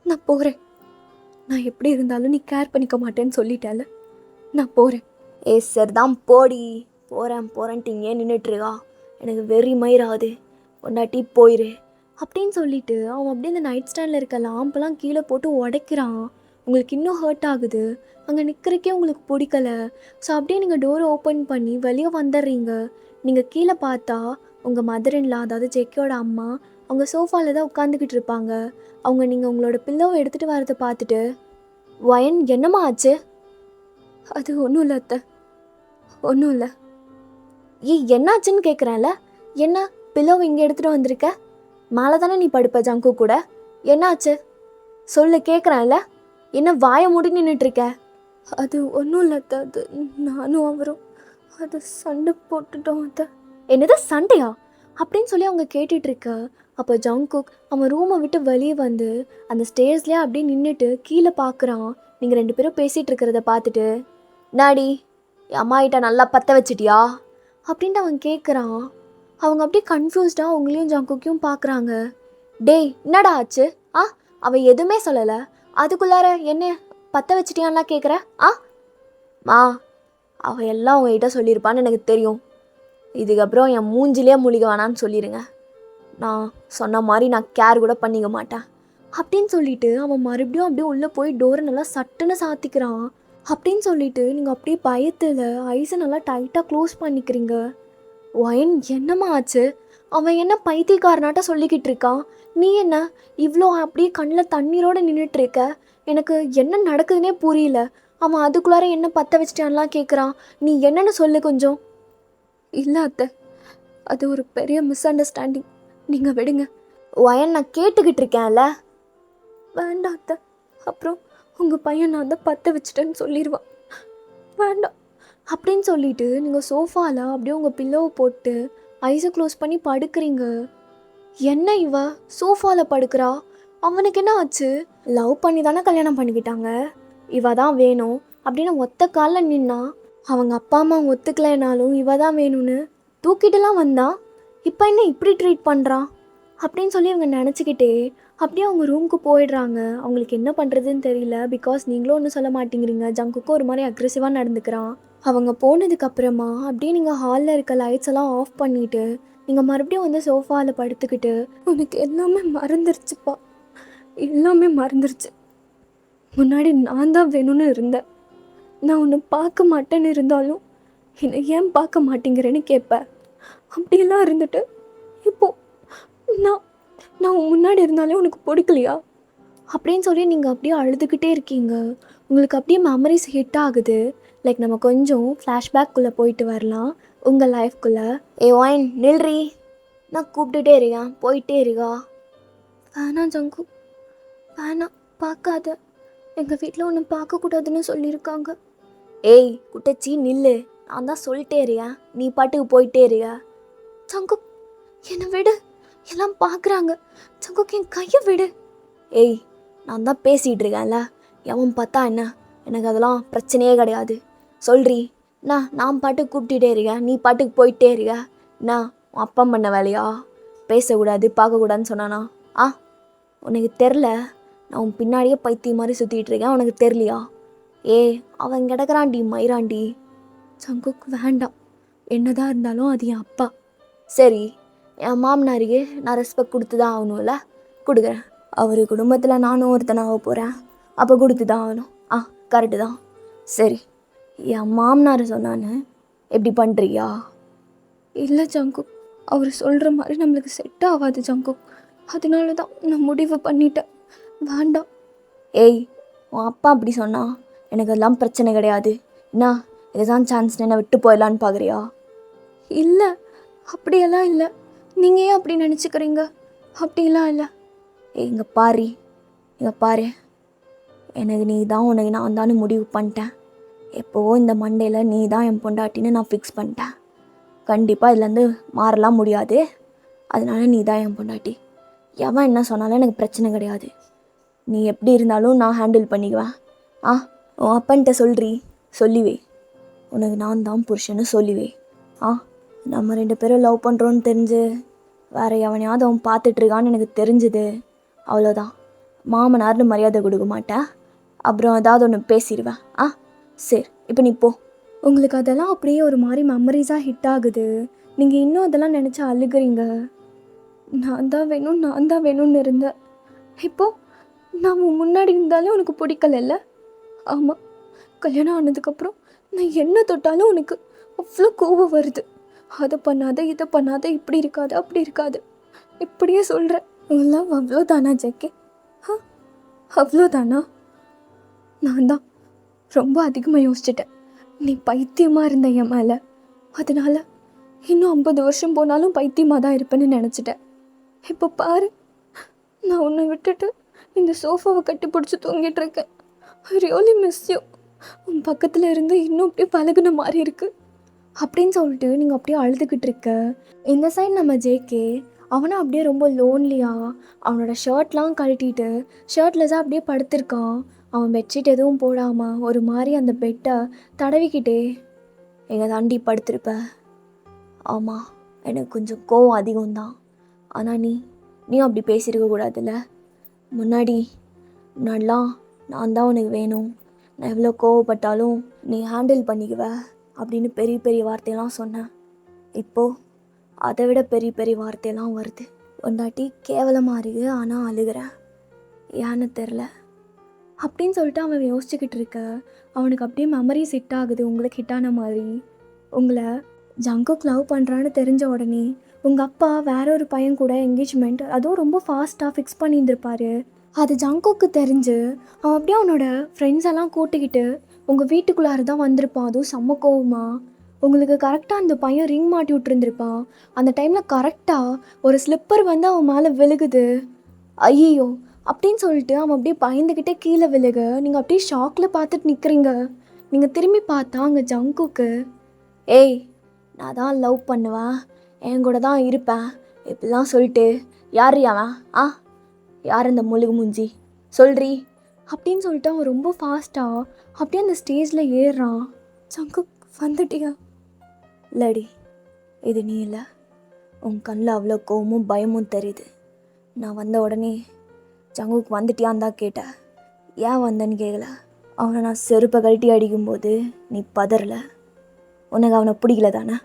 நான் போகிறேன். நான் எப்படி இருந்தாலும் நீ கேர் பண்ணிக்க மாட்டேன்னு சொல்லிட்டேல, நான் போகிறேன். சரிதான் போடி. போகிறேன்ட்டு ஏன் நின்றுட்டுருக்கா? எனக்கு வெறி மயிராது. கொண்டாட்டி போயிரு அப்படின்னு சொல்லிட்டு அவன் அப்படியே இந்த நைட் ஸ்டாண்டில் இருக்க லாம்பெல்லாம் கீழே போட்டு உடைக்கிறான். உங்களுக்கு இன்னும் ஹர்ட் ஆகுது. அங்கே நிற்கிறக்கே உங்களுக்கு பிடிக்கல. ஸோ அப்படியே நீங்கள் டோரை ஓப்பன் பண்ணி வெளியே வந்துடுறீங்க. நீங்கள் கீழே பார்த்தா உங்கள் மதர்-இன்-லா, அதாவது ஜெக்கியோட அம்மா, அவங்க சோஃபாவில் தான் உட்காந்துக்கிட்டு இருப்பாங்க. நீங்கள் உங்களோட பில்லோவை எடுத்துகிட்டு வரதை பார்த்துட்டு, வயன் என்னம்மா ஆச்சு? அது ஒன்றும் இல்லை அத்தை, ஒன்றும் இல்லை. என்னாச்சுன்னு கேட்குறேன்ல. என்ன பில்லோவை இங்கே எடுத்துகிட்டு வந்திருக்க? மேலே தானே நீ படுப்ப ஜங்கு கூட. என்னாச்சு சொல்லு, கேட்குறேன்ல. என்ன வாயை மூடி நின்றுட்டுருக்க? அது ஒன்றும் இல்லை அத்தை, அது நானும் அவரும் அது சண்டை போட்டுட்டோம் அத்தை. என்னது சண்டையா அப்படின்னு சொல்லி அவங்க கேட்டுட்ருக்க. அப்போ ஜங்குக் அவன் ரூமை விட்டு வெளியே வந்து அந்த ஸ்டேர்ஸ்லேயே அப்படியே நின்றுட்டு கீழே பார்க்குறான். நீங்கள் 2 பேரும் பேசிகிட்டு இருக்கிறத பார்த்துட்டு, நாடி என் அம்மாகிட்ட நல்லா பற்ற வச்சிட்டியா அப்படின்ட்டு அவன் கேட்குறான். அவங்க அப்படியே கன்ஃபியூஸ்டாக அவங்களையும் ஜங்குக்கையும் பார்க்குறாங்க. டேய், என்னடா ஆச்சு? அவன் எதுவுமே சொல்லலை, அதுக்குள்ளார என்ன பற்ற வச்சிட்டியான்லாம் கேட்குற? மா அவள் எல்லாம் உங்ககிட்ட சொல்லியிருப்பான்னு எனக்கு தெரியும். இதுக்கப்புறம் என் மூஞ்சிலே முழிக வேணான்னு சொல்லிடுங்க. நான் சொன்ன மாதிரி நான் கேர் கூட பண்ணிக்க மாட்டேன் அப்படின்னு சொல்லிட்டு அவன் மறுபடியும் அப்படியே உள்ளே போய் டோரை நல்லா சட்டுன்னு சாத்திக்கிறான். அப்படின்னு சொல்லிட்டு நீங்கள் அப்படியே பயத்தில் ஐஸை நல்லா டைட்டாக க்ளோஸ் பண்ணிக்கிறீங்க. ஒயன் என்னம்மா ஆச்சு? அவன் என்ன பைத்தியக்காரனாட்ட சொல்லிக்கிட்டு இருக்கான், நீ என்ன இவ்வளோ அப்படியே கண்ணில் தண்ணீரோடு நின்றுட்டு இருக்க? எனக்கு என்ன நடக்குதுன்னே புரியல. அவன் அதுக்குள்ளார என்ன பற்ற வச்சிட்டான்லாம் கேட்குறான். நீ என்னன்னு சொல்லு கொஞ்சம். இல்லை அத்தை, அது ஒரு பெரிய மிஸ் அண்டர்ஸ்டாண்டிங், நீங்கள் விடுங்க. ஒயன் நான் கேட்டுக்கிட்டு இருக்கேன்ல. வேண்டாம் அத்தை, அப்புறம் உங்கள் பையன் நான் தான் பற்ற வச்சிட்டேன்னு சொல்லிடுவான். வேண்டாம் அப்படின்னு சொல்லிட்டு நீங்கள் சோஃபாவில் அப்படியே உங்கள் பில்லோவை போட்டு ஐஸை க்ளோஸ் பண்ணி படுக்கிறீங்க. என்ன இவ சோஃபாவில் படுக்கிறா? அவனுக்கு என்ன ஆச்சு? லவ் பண்ணி தானே கல்யாணம் பண்ணிக்கிட்டாங்க. இவ தான் வேணும் அப்படின்னு ஒத்த காலில் நின்னா, அவங்க அப்பா அம்மா ஒத்துக்கலைனாலும் இவ தான் வேணும்னு தூக்கிட்டுலாம் வந்தான். இப்போ என்ன இப்படி ட்ரீட் பண்ணுறான் அப்படின்னு சொல்லி இவங்க நினச்சிக்கிட்டே அப்படியே அவங்க ரூமுக்கு போயிடுறாங்க. அவங்களுக்கு என்ன பண்ணுறதுன்னு தெரியல. பிகாஸ் நீங்களும் ஒன்றும் சொல்ல மாட்டேங்கிறீங்க. ஜங்குக்கும் ஒரு மாதிரி அக்ரெசிவாக நடந்துக்கிறான். அவங்க போனதுக்கப்புறமா அப்படியே நீங்கள் ஹாலில் இருக்க லைட்ஸ் எல்லாம் ஆஃப் பண்ணிவிட்டு நீங்கள் மறுபடியும் வந்து சோஃபாவில் படுத்துக்கிட்டு, உனக்கு எல்லாமே மறந்துருச்சுப்பா, எல்லாமே மறந்துருச்சு. முன்னாடி நான் தான் வேணும்னு இருந்தேன். நான் உன்னை பார்க்க மாட்டேன்னு இருந்தாலும் என்னை ஏன் பார்க்க மாட்டேங்கிறேன்னு கேட்பேன். அப்படியெல்லாம் இருந்துட்டு இப்போது நான் நான் உன் முன்னாடி இருந்தாலே உனக்கு பிடிக்கலையா அப்படின்னு சொல்லி நீங்கள் அப்படியே அழுதுகிட்டே இருக்கீங்க. உங்களுக்கு அப்படியே மெமரிஸ் ஹிட் ஆகுது. லைக் நம்ம கொஞ்சம் ஃப்ளாஷ்பேக்குள்ளே போயிட்டு வரலாம் உங்கள் லைஃப்குள்ளே. ஒயன் நில்றி, நான் கூப்பிட்டுட்டே இருக்கேன், போயிட்டே இருக்கா. வேணாம் ஜங்கு, வேணாம், பார்க்காத. எங்கள் வீட்டில் ஒன்று பார்க்கக்கூடாதுன்னு சொல்லியிருக்காங்க. ஏய் குட்டச்சி நில்லு, நான் தான் சொல்லிட்டே இருக்கேன், நீ பாட்டுக்கு போயிட்டே இருக்க. ஜங்கு என்னை விடு, எல்லாம் பார்க்குறாங்க. ஜங்குக்கு என் கையை விடு. ஏய் நான் தான் பேசிகிட்டு இருக்கேன்ல, எவன் பார்த்தா என்ன, எனக்கு அதெல்லாம் பிரச்சனையே கிடையாது. சொல்றி, நான் பாட்டுக்கு கூப்பிட்டுட்டே இருக்கேன், நீ பாட்டுக்கு போயிட்டே இருக்க. உன் அப்பா பண்ண வேலையா பேசக்கூடாது பார்க்கக்கூடாதுன்னு சொன்னானா? உனக்கு தெரில, நான் உன் பின்னாடியே பைத்தியம் மாதிரி சுற்றிட்டு இருக்கேன், உனக்கு தெரியலையா? அவன் கிடக்குறான்டி மயிராண்டி. ஜங்குக்கு வேண்டாம், என்னதான் இருந்தாலும் அது என் அப்பா. சரி, என் மாமனாருக்கு நான் ரெஸ்பெக்ட் கொடுத்து தான் ஆகணும்ல, கொடுக்குறேன். அவர் குடும்பத்தில் நானும் ஒருத்தனாக போகிறேன், அப்போ கொடுத்து தான் ஆகணும். கரெக்டு தான். சரி, என் மாமனார் சொன்னான்னு எப்படி பண்ணுறியா? இல்லை ஜங்கு, அவர் சொல்கிற மாதிரி நம்மளுக்கு செட் ஆகாது ஜங்கு. அதனால தான் நான் முடிவு பண்ணிட்டேன், வேண்டாம். உன் அப்பா அப்படி சொன்னா எனக்கு அதெல்லாம் பிரச்சனை கிடையாது. என்ன இதுதான் சான்ஸ், என்ன விட்டு போயிடலான்னு பார்க்குறியா? இல்லை, அப்படியெல்லாம் இல்லை. நீங்கள் ஏன் அப்படி நினச்சிக்கிறீங்க? அப்படிலாம் இல்லை. இங்கே பாரு, எனக்கு நீ தான், உனக்கு நான் தானே முடிவு பண்ணிட்டேன். எப்போவோ இந்த மண்டேல நீ தான் என் பொண்டாட்டின்னு நான் ஃபிக்ஸ் பண்ணிட்டேன். கண்டிப்பாக இதுலேருந்து மாறலாம் முடியாது. அதனால நீ தான் என் பொண்டாட்டி. எவன் என்ன சொன்னாலும் எனக்கு பிரச்சனை கிடையாது. நீ எப்படி இருந்தாலும் நான் ஹேண்டில் பண்ணிக்குவேன். உன் அப்பன்ட்ட சொல்லிவே, உனக்கு நான் தான் புருஷன்னு சொல்லிவே. நம்ம 2 பேரும் லவ் பண்ணுறோன்னு தெரிஞ்சு வேறு எவனையாவது அவன் பார்த்துட்ருக்கான்னு எனக்கு தெரிஞ்சுது, அவ்வளோதான். மாமனார்னு மரியாதை கொடுக்க மாட்டேன், அப்புறம் ஏதாவது ஒன்று பேசிடுவேன். சரி, இப்போ நீ போ. உங்களுக்கு அதெல்லாம் அப்படியே ஒரு மாதிரி மெமரிஸாக ஹிட் ஆகுது. நீங்கள் இன்னும் அதெல்லாம் நினச்சி அழுகுறீங்க. நான் தான் வேணும்னு இருந்தேன். இப்போது நான் முன்னாடி இருந்தாலே உனக்கு பிடிக்கல. ஆமாம், கல்யாணம் ஆனதுக்கப்புறம் நான் என்ன தொட்டாலும் உனக்கு அவ்வளோ கோபம் வருது. அதை பண்ணாத, இதை பண்ணாத, இப்படி இருக்காது, அப்படி இருக்காது, இப்படியே சொல்கிறேன். எல்லாம் அவ்வளோதானா ஜக்கே? அவ்வளோதானா? நான் தான் ரொம்ப அதிகமாக யோசிச்சிட்டேன். நீ பைத்தியமாக இருந்த என் மேலே. அதனால இன்னும் 50 வருஷம் போனாலும் பைத்தியமாக தான் இருப்பேன்னு நினச்சிட்டேன். இப்போ பாரு, நான் உன்னை விட்டுட்டு இந்த சோஃபாவை கட்டி பிடிச்சி தூங்கிட்டு இருக்கேன். I really miss you. உன் பக்கத்தில் இருந்து இன்னும் அப்படியே பழகுன மாதிரி இருக்குது அப்படின்னு சொல்லிட்டு நீங்கள் அப்படியே அழுதுகிட்டு இருக்க. இந்த சைடு நம்ம ஜேகே, அவனை அப்படியே ரொம்ப லோன்லியாக அவனோட ஷர்ட்லாம் கழட்டிட்டு ஷர்ட்லெஸ்ஸாக அப்படியே படுத்திருக்கான். அவன் பெட்ஷீட் எதுவும் போடாமல் ஒரு மாதிரி அந்த பெட்டை தடவிக்கிட்டே, எங்கே தாண்டி படுத்திருப்ப? ஆமாம், எனக்கு கொஞ்சம் கோவம் அதிகம்தான். ஆனால் நீயும் அப்படி பேசியிருக்கக்கூடாதுல்ல. முன்னாடிலாம் நான் தான் உனக்கு வேணும், நான் எவ்வளோ கோவப்பட்டாலும் நீ ஹேண்டில் பண்ணிக்குவ. அப்படின்னு பெரிய பெரிய வார்த்தையெல்லாம் சொன்னேன். இப்போது அதை விட பெரிய பெரிய வார்த்தையெல்லாம் வருது. பொண்டாட்டி கேவலமாக இருக்குது, ஆனால் அழுகிறேன், ஏன்னு தெரில அப்படின்னு சொல்லிட்டு அவன் யோசிச்சுக்கிட்டு இருக்க, அவனுக்கு அப்படியே மெமரி செட் ஆகுது உங்களுக்கு ஹிட்டான மாதிரி. உங்களை ஜங்குக் லவ் பண்ணுறான்னு தெரிஞ்ச உடனே உங்கள் அப்பா வேற ஒரு பையன் கூட என்கேஜ்மெண்ட் அதுவும் ரொம்ப ஃபாஸ்ட்டாக ஃபிக்ஸ் பண்ணியிருந்திருப்பாரு. அது ஜங்குக்கு தெரிஞ்சு அவன் அப்படியே அவனோட ஃப்ரெண்ட்ஸ் எல்லாம் கூட்டிக்கிட்டு உங்கள் வீட்டுக்குள்ளார தான் வந்திருப்பான். அதுவும் செம்ம கோவமா உங்களுக்கு கரெக்டாக அந்த பையன் ரிங் மாட்டி விட்டுருந்துருப்பான். அந்த டைமில் கரெக்டாக ஒரு ஸ்லிப்பர் வந்து அவன் மேலே விழுகுது. ஐயோ அப்படின்னு சொல்லிட்டு அவன் அப்படியே பயந்துக்கிட்டே கீழே விழுக, நீங்கள் அப்படியே ஷாக்கில் பார்த்துட்டு நிற்கிறீங்க. நீங்கள் திரும்பி பார்த்தா அங்கே ஜங்குக்கு, ஏய் நான் தான் லவ் பண்ணுவேன், என் கூட தான் இருப்பேன் இப்படிலாம் சொல்லிட்டு யார் அவன்? யார் இந்த முழுகு மூஞ்சி சொல்றீ அப்படின்னு சொல்லிட்டு அவன் ரொம்ப ஃபாஸ்ட்டாக அப்படியே அந்த ஸ்டேஜில் ஏறுறான். ஜங்குக் வந்துட்டியா? இல்லடி, இது நீ இல்லை. உன் கண்ணில் அவ்வளோ கோவமும் பயமும் தெரியுது. நான் வந்த உடனே ஜங்குக்கு வந்துட்டியான்னு தான் கேட்டேன், ஏன் வந்தேன்னு கேட்கல. அவனை நான் செருப்பை கழட்டி அடிக்கும்போது நீ பதறல, உனக்கு அவனை பிடிக்கல தானே?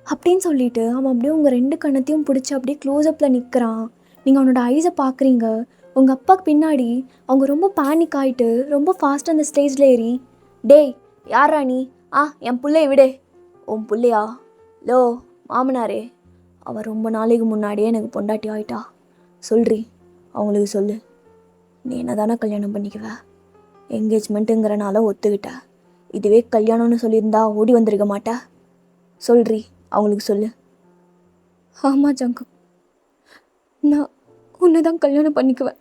அப்படின்னு சொல்லிட்டு அவன் அப்படியே உங்கள் 2 கண்ணத்தையும் பிடிச்சி அப்படியே க்ளோஸ்அப்பில் நிற்கிறான். நீங்கள் அவனோட ஐஸை பார்க்குறீங்க. உங்கள் அப்பாவுக்கு பின்னாடி அவங்க ரொம்ப பேனிக் ஆகிட்டு ரொம்ப ஃபாஸ்ட்டாக அந்த ஸ்டேஜில் ஏறி, டேய் யாரா நீ? என் பிள்ளைய விடு. உன் பிள்ளையா? லோ மாமனாரே, அவள் ரொம்ப நாளைக்கு முன்னாடியே எனக்கு பொண்டாட்டி ஆகிட்டா. சொல்றி, அவங்களுக்கு சொல்லு, நீ என்ன தானே கல்யாணம் பண்ணிக்குவ. என்கேஜ்மெண்ட்டுங்கிறனால ஒத்துக்கிட்ட. இதுவே கல்யாணம்னு சொல்லியிருந்தா ஓடி வந்திருக்க மாட்டா. சொல்றி, அவங்களுக்கு சொல்லு. ஆமாம் ஜங்கு, நான் உன்னை தான் கல்யாணம் பண்ணிக்குவேன்.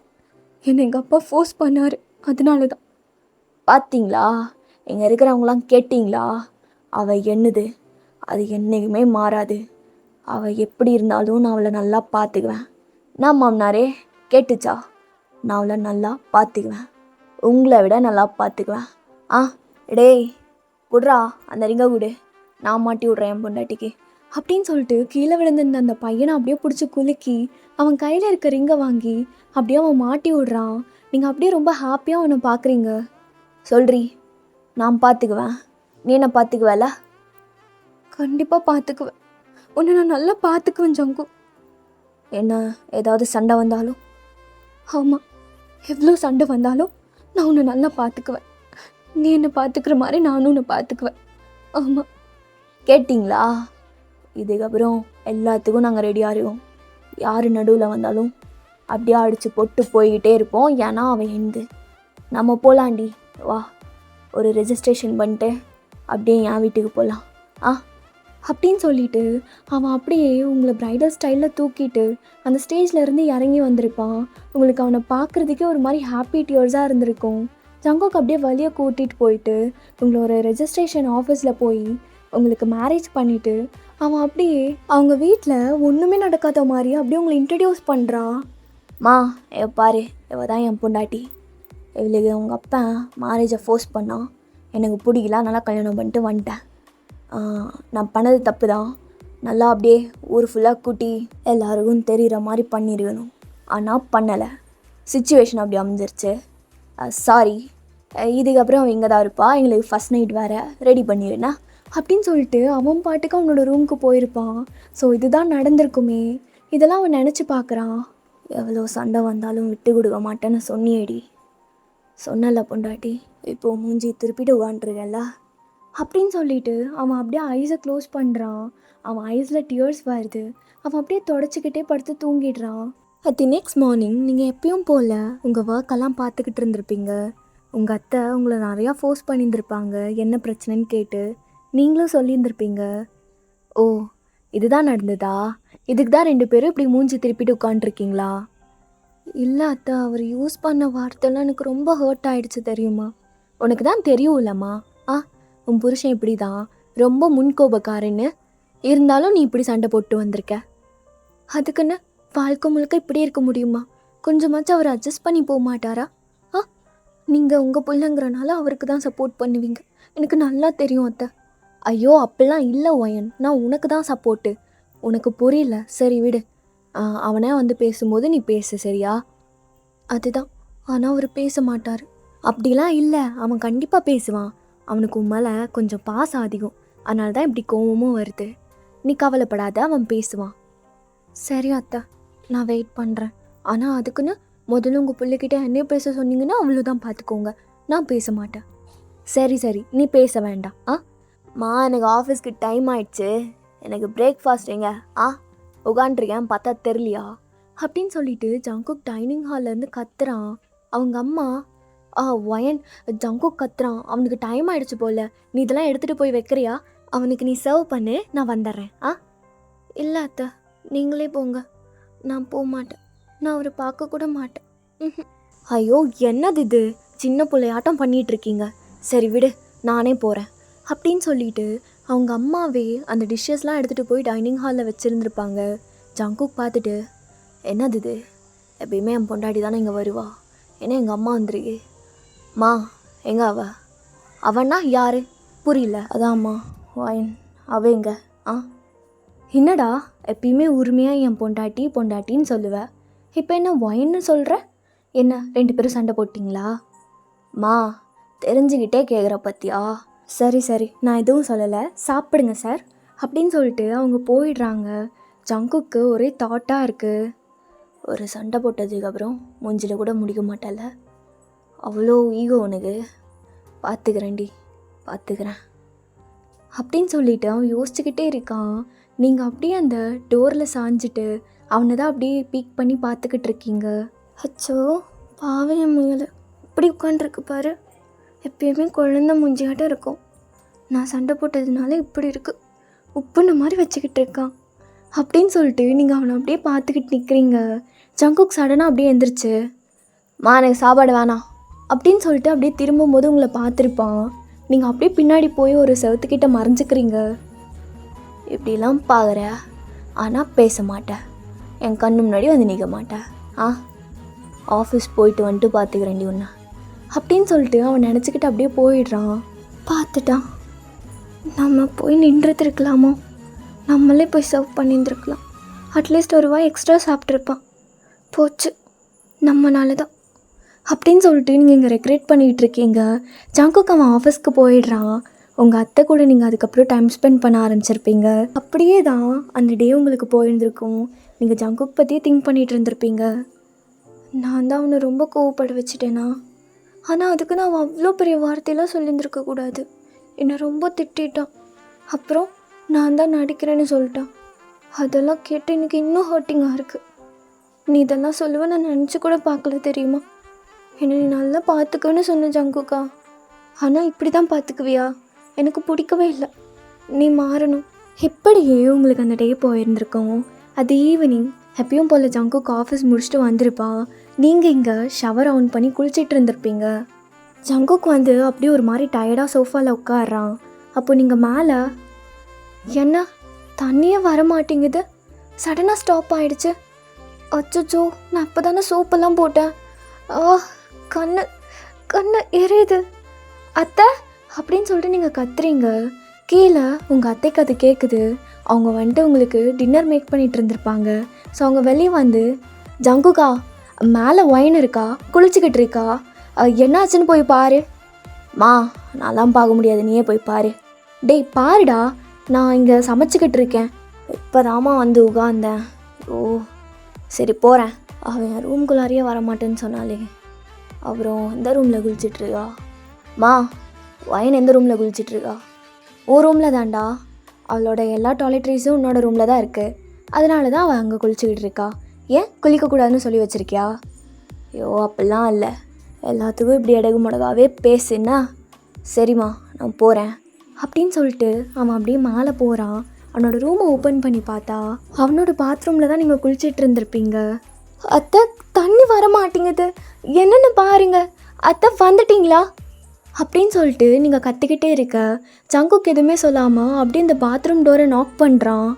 என்னை எங்கள் அப்பா ஃபோர்ஸ் பண்ணார், அதனால தான். பார்த்தீங்களா, இங்கே இருக்கிறவங்களாம் கேட்டிங்களா? அவள் என்னது, அது என்றைக்குமே மாறாது. அவள் எப்படி இருந்தாலும் நான் அவளை நல்லா பார்த்துக்குவேன். நான் மாமனாரே கேட்டுச்சா? நான் அவளை நல்லா பார்த்துக்குவேன், உங்களை விட நல்லா பார்த்துக்குவேன். டேய் குட்ரா, அந்த ரிங்கை கொடு, நான் மாட்டி விட்றேன் என் பொண்டாட்டிக்கு. அப்படின்னு சொல்லிட்டு கீழே விழுந்திருந்த அந்த பையனை அப்படியே பிடிச்சி குலுக்கி அவன் கையில் இருக்க ரிங்கை வாங்கி அப்படியே அவன் மாட்டி விடுறான். நீங்கள் அப்படியே ரொம்ப ஹாப்பியாக அவனை பார்க்குறீங்க. சொல்றி, நான் பார்த்துக்குவேன், நீ என்ன பார்த்துக்குவேல? கண்டிப்பாக பார்த்துக்குவேன், உன்னை நான் நல்லா பார்த்துக்குவேன் ஜங்கு. என்ன ஏதாவது சண்டை வந்தாலும்? ஆமாம், எவ்வளோ சண்டை வந்தாலும் நான் உன்னை நல்லா பார்த்துக்குவேன். நீ என்னை பார்த்துக்கிற மாதிரி நானும் உன்னை பார்த்துக்குவேன். ஆமாம், கேட்டிங்களா? இதுக்கப்புறம் எல்லாத்துக்கும் நாங்கள் ரெடியாக இருக்கோம். யார் நடுவில் வந்தாலும் அப்படியே அடித்து போட்டு போய்கிட்டே இருப்போம். ஏன்னா அவன் எந்து நம்ம போகலாண்டி, வா, ஒரு ரெஜிஸ்ட்ரேஷன் பண்ணிட்டு அப்படியே என் வீட்டுக்கு போகலாம். அப்படின்னு சொல்லிட்டு அவன் அப்படியே உங்களை ப்ரைடல் ஸ்டைலில் தூக்கிட்டு அந்த ஸ்டேஜில் இருந்து இறங்கி வந்திருப்பான். உங்களுக்கு அவனை பார்க்குறதுக்கே ஒரு மாதிரி ஹாப்பி டியர்ஸாக இருந்திருக்கும். ஜங்குக்கு அப்படியே வழியை கூட்டிகிட்டு போயிட்டு உங்களை ஒரு ரெஜிஸ்ட்ரேஷன் ஆஃபீஸில் போய் உங்களுக்கு மேரேஜ் பண்ணிவிட்டு அவன் அப்படியே அவங்க வீட்டில் ஒன்றுமே நடக்காத மாதிரி அப்படியே உங்களை இன்ட்ரடியூஸ் பண்ணுறான். பாரு, இவ தான் என் பொண்டாட்டி. இவளுக்கு உங்கள் அப்பா மேரேஜை ஃபோர்ஸ் பண்ணான், எனக்கு பிடிக்கல, நல்லா கல்யாணம் பண்ணிட்டு வந்துட்டேன். நான் பண்ணது தப்பு தான், நல்லா அப்படியே ஊர் ஃபுல்லாக கூட்டி எல்லாருக்கும் தெரிகிற மாதிரி பண்ணியிருக்கணும். ஆனால் பண்ணலை, சிச்சுவேஷன் அப்படி அமைஞ்சிருச்சு. சாரி, இதுக்கப்புறம் அவன் இங்கே தான் இருப்பா, எங்களுக்கு ஃபஸ்ட் நைட் வேறு ரெடி பண்ணிடுனா அப்படின்னு சொல்லிட்டு அவன் பாட்டுக்கு அவனோட ரூமுக்கு போயிருப்பான். ஸோ இதுதான் நடந்திருக்குமே, இதெல்லாம் அவன் நினச்சி பார்க்குறான். எவ்வளோ சண்டை வந்தாலும் விட்டு கொடுக்க மாட்டேன்னு சொன்னியேடி. சொன்னல பொண்டாட்டி, இப்போது மூஞ்சி திருப்பிட்டு உட்காண்ட்ருக்கல அப்படின்னு சொல்லிட்டு அவன் அப்படியே ஐஸை க்ளோஸ் பண்ணுறான். அவன் ஐஸில் டியர்ஸ் வருது. அவன் அப்படியே தொடச்சிக்கிட்டே படுத்து தூங்கிடுறான். தி நெக்ஸ்ட் மார்னிங் நீங்கள் எப்பயும் போல் உங்கள் ஒர்க்கெல்லாம் பார்த்துக்கிட்டு இருந்திருப்பீங்க. உங்கள் அத்தை உங்களை நிறையா ஃபோர்ஸ் பண்ணியிருந்திருப்பாங்க என்ன பிரச்சனைன்னு கேட்டு. நீங்களும் சொல்லியிருந்திருப்பீங்க, ஓ இதுதான் நடந்ததா, இதுக்கு தான் 2 பேரும் இப்படி மூஞ்சி திருப்பிட்டு உட்காண்ட்ருக்கீங்களா? இல்லை அத்தை, அவர் யூஸ் பண்ண வார்த்தைலாம் எனக்கு ரொம்ப ஹர்ட் ஆகிடுச்சு தெரியுமா? உனக்கு தான் தெரியும் இல்லைம்மா, உன் புருஷன் இப்படி தான் ரொம்ப முன்கோபக்காரன்னு இருந்தாலும் நீ இப்படி சண்டை போட்டு வந்திருக்க. அதுக்குன்னு வாழ்க்கை முழுக்க இப்படி இருக்க முடியுமா? கொஞ்சமாச்சும் அவர் அட்ஜஸ்ட் பண்ணி போக மாட்டாரா? நீங்கள் உங்கள் பிள்ளைங்கிறனால அவருக்கு தான் சப்போர்ட் பண்ணுவீங்க, எனக்கு நல்லா தெரியும் அத்தை. ஐயோ அப்படிலாம் இல்லை ஒயன், நான் உனக்கு தான் சப்போர்ட்டு. உனக்கு புரியல, சரி விடு. அவனே வந்து பேசும்போது நீ பேசு, சரியா? அதுதான், ஆனால் அவர் பேச மாட்டார். அப்படிலாம் இல்லை, அவன் கண்டிப்பாக பேசுவான். அவனுக்கு உன் மேலே கொஞ்சம் பாசம் அதிகம், அதனால தான் இப்படி கோவமும் வருது. நீ கவலைப்படாத, அவன் பேசுவான். சரி அத்தை, நான் வெயிட் பண்ணுறேன். ஆனால் அதுக்குன்னு முதல்ல உங்கள் பிள்ளைகிட்ட என்ன பேச சொன்னீங்கன்னா அவ்வளோதான், பார்த்துக்கோங்க, நான் பேச மாட்டேன். சரி சரி, நீ பேச வேண்டாம். எனக்கு ஆஃபீஸ்க்கு டைம் ஆயிடுச்சு, எனக்கு பிரேக்ஃபாஸ்ட் எங்க உட்காண்ட்ருக்கேன், பார்த்தா தெரியலையா அப்படின்னு சொல்லிட்டு ஜங்குக் டைனிங் ஹால்லேருந்து கத்துறான். அவங்க அம்மா ஒயன் ஜங்குக் கத்துறான், அவனுக்கு டைம் ஆயிடுச்சு போல, நீ இதெல்லாம் எடுத்துகிட்டு போய் வைக்கிறியா, அவனுக்கு நீ சர்வ் பண்ணு, நான் வந்துடுறேன். இல்லை அத்தை, நீங்களே போங்க, நான் போக மாட்டேன், நான் அவரை பார்க்க கூட மாட்டேன். ஐயோ என்னது இது, சின்ன பிள்ளையாட்டம் பண்ணிகிட்டு இருக்கீங்க, சரி விடு, நானே போகிறேன் அப்படின்னு சொல்லிட்டு அவங்க அம்மாவே அந்த டிஷ்ஷஸ்லாம் எடுத்துகிட்டு போய் டைனிங் ஹாலில் வச்சுருந்துருப்பாங்க. ஜங்குக் பார்த்துட்டு, என்னது இது, எப்பயுமே என் பொண்டாட்டி தானே இங்கே வருவா, ஏன்னா எங்கள் அம்மா வந்துருக்கு. எங்க அவனா யார் புரியல. அதாம்மா ஒயின், அவ எங்க என்னடா எப்பயுமே உரிமையாக என் பொண்டாட்டி பொண்டாட்டின்னு சொல்லுவேன், இப்போ என்ன ஒயின்னு சொல்கிற? என்ன 2 பேரும் சண்டை போட்டிங்களா? தெரிஞ்சுக்கிட்டே கேட்குற பத்தியா? சரி சரி, நான் எதுவும் சொல்லலை, சாப்பிடுங்க சார் அப்படின்னு சொல்லிட்டு அவங்க போயிடுறாங்க. ஜங்குக்கு ஒரே தாட்டாக இருக்குது. ஒரு சண்டை போட்டதுக்கப்புறம் மூஞ்சில் கூட முடிக்க மாட்டால, அவ்வளோ ஈகோ உனக்கு, பார்த்துக்கிறேன் அப்படின்னு சொல்லிட்டு அவன் யோசிச்சுக்கிட்டே இருக்கான். நீங்கள் அப்படியே அந்த டோரில் சாஞ்சிட்டு அவனை தான் அப்படியே பீக் பண்ணி பார்த்துக்கிட்டு இருக்கீங்க. அச்சோ பாவைய முயலை இப்படி உட்காண்ட்ருக்கு பாரு, எப்பயுமே குழந்த மூஞ்சியாட்டம் இருக்கும், நான் சண்டை போட்டதுனால இப்படி இருக்குது, உப்புன மாதிரி வச்சுக்கிட்டு இருக்கான் அப்படின்னு சொல்லிட்டு நீங்கள் அவனை அப்படியே பார்த்துக்கிட்டு நிற்கிறீங்க. ஜங்குக் சடனாக அப்படியே எந்திரிச்சு, எனக்கு சாப்பாடு வேணாம் அப்படின்னு சொல்லிட்டு அப்படியே திரும்பும்போது உங்களை பார்த்துருப்பான். நீங்கள் அப்படியே பின்னாடி போய் ஒரு செவத்துக்கிட்ட மறைஞ்சிக்கிறீங்க. இப்படிலாம் பார்க்குற, ஆனால் பேச மாட்டேன், என் கண்ணு முன்னாடி வந்து நிற்க மாட்டேன். ஆஃபீஸ் போயிட்டு வந்துட்டு பார்த்துக்கிறேன்டி ஒன்று அப்படின்னு சொல்லிட்டு அவன் நினச்சிக்கிட்டு அப்படியே போயிடுறான். பார்த்துட்டான், நம்ம போய் நின்றுருக்கலாமோ, நம்மளே போய் சர்வ் பண்ணியிருந்துருக்கலாம், அட்லீஸ்ட் ஒரு வாய் எக்ஸ்ட்ரா சாப்பிட்ருப்பான், போச்சு நம்மனால தான் அப்படின்னு சொல்லிட்டு நீங்கள் இங்கே ரெக்ரெட் பண்ணிகிட்டு இருக்கீங்க. ஜங்குக் அவன் ஆஃபீஸ்க்கு போயிடுறான். உங்கள் அத்தை கூட நீங்கள் அதுக்கப்புறம் டைம் ஸ்பெண்ட் பண்ண ஆரம்பிச்சிருப்பீங்க. அப்படியே தான் அந்த டே உங்களுக்கு போயிருந்துருக்கும். நீங்கள் ஜங்குக் பற்றியே திங்க் பண்ணிகிட்டு இருந்திருப்பீங்க. நான் தான் அவனை ரொம்ப கோவப்பட வச்சுட்டேனா, ஆனால் அதுக்கு நான் அவன் அவ்வளோ பெரிய வார்த்தையெல்லாம் சொல்லியிருந்துருக்கக்கூடாது, என்னை ரொம்ப திட்டான், அப்புறம் நான் தான் நடிக்கிறேன்னு சொல்லிட்டான், அதெல்லாம் கேட்டு எனக்கு இன்னும் ஹர்ட்டிங்காக இருக்குது. நீ இதெல்லாம் சொல்லுவேன் நான் நினச்சி கூட பார்க்கல தெரியுமா, என்னை நீ நல்லா பார்த்துக்கன்னு சொன்ன ஜங்குக்கா, ஆனால் இப்படி தான் பார்த்துக்குவியா, எனக்கு பிடிக்கவே இல்லை, நீ மாறணும். எப்படியே உங்களுக்கு அந்த டே போயிருந்துருக்கோம். அது ஈவினிங் எப்பயும் போல் ஜங்குக் ஆஃபீஸ் முடிச்சுட்டு வந்திருப்பான். நீங்கள் இங்கே ஷவர் ஆன் பண்ணி குளிச்சிட்டு இருந்திருப்பீங்க. ஜங்குக் வந்து அப்படியே ஒரு மாதிரி டயர்டாக சோஃபாவில் உட்காடுறான். அப்போ நீங்கள் மேலே, என்ன தண்ணியே வர மாட்டேங்குது, சடனாக ஸ்டாப் ஆகிடுச்சு, அச்சோ நான் அப்போ தானே சோப்பெல்லாம் போட்டேன், கண்ணு எரியுது அத்தை அப்படின்னு சொல்லிட்டு நீங்கள் கத்துறீங்க. கீழே உங்கள் அத்தைக்கு அது கேட்குது. அவங்க வந்துட்டு உங்களுக்கு டின்னர் மேக் பண்ணிகிட்டு இருந்திருப்பாங்க. ஸோ அவங்க வெளியே வந்து, ஜங்குக்கா மேலே ஒயின் இருக்கா, குளிச்சுக்கிட்டு இருக்கா, என்னாச்சுன்னு போய் பாரு. நான்லாம் பார்க்க முடியாது, நீயே போய் பாரு. டேய் பாருடா, நான் இங்கே சமைச்சிக்கிட்டு இருக்கேன், இப்போதாம்மா வந்து உட்காந்தேன். சரி போகிறேன். அவன் ரூம்குள்ளாரையே வரமாட்டேன்னு சொன்னாலே, அப்புறம் எந்த ரூமில் குளிச்சிட்ருக்கா? ஒயின் எந்த ரூமில் குளிச்சிட்ருக்கா? ஓ ரூமில் தான்டா, அவளோட எல்லா டாய்லெட்ரிஸும் உன்னோட ரூமில் தான் இருக்குது, அதனால தான் அவள் அங்கே குளிச்சுக்கிட்டு இருக்கா. ஏன் குளிக்கக்கூடாதுன்னு சொல்லி வச்சுருக்கியா? ஐயோ அப்படிலாம் இல்லை, எல்லாத்துக்கும் இப்படி இடகு முடகாவே பேசுன்னா. சரிம்மா நான் போகிறேன் அப்படின்னு சொல்லிட்டு அவன் அப்படியே மேலே போகிறான். அவனோட ரூமை ஓப்பன் பண்ணி பார்த்தா அவனோட பாத்ரூமில் தான் நீங்கள் குளிச்சிட்டு இருந்திருப்பீங்க. அத்தை தண்ணி வர மாட்டேங்குது, என்னென்னு பாருங்க, அத்தை வந்துட்டிங்களா அப்படின்னு சொல்லிட்டு நீங்கள் கத்திக்கிட்டே இருக்க. ஜங்குக் எதுவுமே சொல்லாமல் அப்படியே இந்த பாத்ரூம் டோரை நாக் பண்ணுறான்.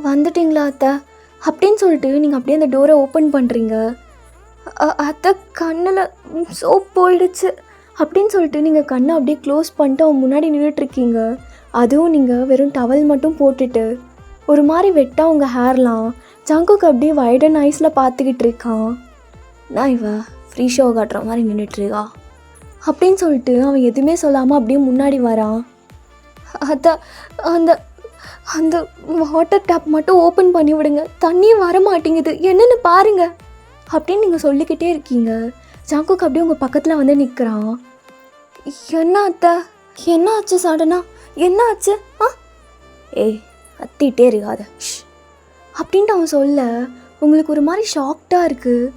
வந்துட்டிங்களா அத்தை அப்படின்னு சொல்லிட்டு நீங்கள் அப்படியே அந்த டோரை ஓப்பன் பண்ணுறீங்க. அத்தை கண்ணில் சோப் போயிடுச்சு அப்படின்னு சொல்லிட்டு நீங்கள் கண்ணை அப்படியே க்ளோஸ் பண்ணிட்டு அவன் முன்னாடி நின்றுட்டுருக்கீங்க. அதுவும் நீங்கள் வெறும் டவல் மட்டும் போட்டுட்டு ஒரு மாதிரி வெட்டாக உங்கள் ஹேர்லாம். ஜங்குக் அப்படியே வைடன் ஐஸில் பார்த்துக்கிட்டு இருக்கான். நான் இவ ஃப்ரீ ஷோ காட்டுற மாதிரி நின்றுட்டுருக்கா, அப்படின்னு சொல்லிட்டு அவன் எதுவுமே சொல்லாமல் அப்படியே முன்னாடி வரான். அதான் அந்த அந்த வாட்டர் டேப் மட்டும் ஓப்பன் பண்ணி விடுங்க, தண்ணியே வர மாட்டேங்குது, என்னென்னு பாருங்க அப்படின்னு நீங்கள் சொல்லிக்கிட்டே இருக்கீங்க. ஜங்குக் அப்படியே உங்கள் பக்கத்தில் வந்து நிற்கிறான். என்ன அத்தை, என்ன ஆச்சு சடனா, என்ன ஆச்சு? ஏய் கத்திட்டே இருக்காத அப்படின்ட்டு அவன் சொல்ல உங்களுக்கு ஒரு மாதிரி ஷாக்டாக இருக்குது.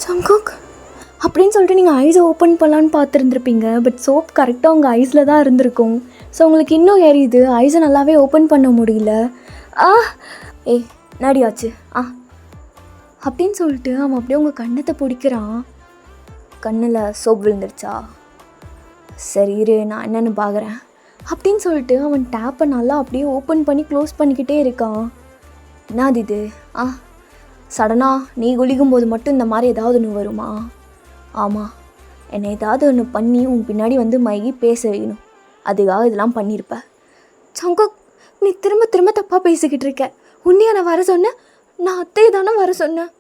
ஜங்குக் அப்படின்னு சொல்லிட்டு நீங்கள் ஐஸை ஓப்பன் பண்ணலான்னு பார்த்துருந்துருப்பீங்க. பட் சோப் கரெக்டாக உங்கள் ஐஸில் தான் இருந்திருக்கும். ஸோ உங்களுக்கு இன்னும் எரியுது, ஐஸை நல்லாவே ஓப்பன் பண்ண முடியல. ஏய் நடியாச்சு அப்படின்னு சொல்லிட்டு அவன் அப்படியே உங்கள் கண்ணத்தை பிடிக்கிறான். கண்ணில் சோப் விழுந்துருச்சா? சரி இரு நான் என்னென்னு பார்க்குறேன் அப்படின்னு சொல்லிட்டு அவன் டேப்பை நல்லா அப்படியே ஓப்பன் பண்ணி க்ளோஸ் பண்ணிக்கிட்டே இருக்கான். என்னது இது? சடனாக நீ குளிக்கும் போது மட்டும் இந்த மாதிரி ஏதாவது ஒன்று வருமா? ஆமாம், என்னை ஏதாவது ஒன்று பண்ணி உன் பின்னாடி வந்து மயங்கி பேச வைக்கணும், அதுக்காக இதெல்லாம் பண்ணியிருப்ப. ஜங்குக் நீ திரும்ப திரும்ப தப்பாக பேசிக்கிட்டு இருக்க. உன்னையா நான் வர சொன்னேன்? நான் அத்தையை தானே வர சொன்னேன்.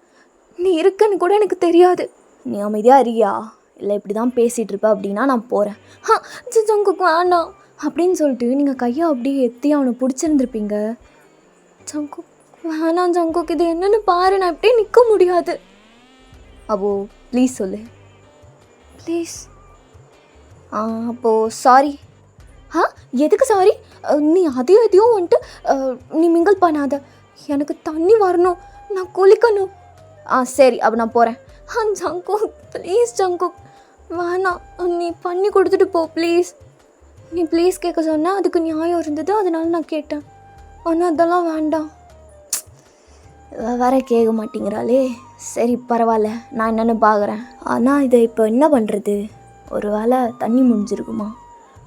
நீ இருக்கன்னு கூட எனக்கு தெரியாது. நீ அமைதியாக இருக்கியா? இல்லை இப்படி தான் பேசிகிட்டு இருப்ப அப்படின்னா நான் போகிறேன். ஜங்குக் வேண்டாம் அப்படின்னு சொல்லிட்டு நீங்கள் கையை அப்படியே எத்தி அவனை பிடிச்சிருந்துருப்பீங்க. ஜங்குக் வேணாம் ஜங்குக், இது என்னென்னு பாரு, நான் எப்படியே நிற்க முடியாது. அப்போ ப்ளீஸ் சொல்லு. ப்ளீஸ். அப்போது சாரி. எதுக்கு சாரி? நீ அதையும் எதையும் வந்துட்டு நீ மிங்கிள் பண்ணாத. எனக்கு தண்ணி வரணும், நான் குளிக்கணும். சரி அப்போ நான் போகிறேன். ஜங்குக் ப்ளீஸ் ஜங்குக் வேணாம், நீ பண்ணி கொடுத்துட்டு போ ப்ளீஸ். நீ ப்ளீஸ் கேட்க சொன்ன, அதுக்கு நியாயம் இருந்தது, அதனால நான் கேட்டேன். ஆனால் அதெல்லாம் வேண்டாம். வேற கேட்க மாட்டேங்கிறாளே. சரி பரவாயில்ல, நான் என்னென்னு பார்க்குறேன். ஆனால் இதை இப்போ என்ன பண்ணுறது? ஒரு வேளை தண்ணி முடிஞ்சிருக்குமா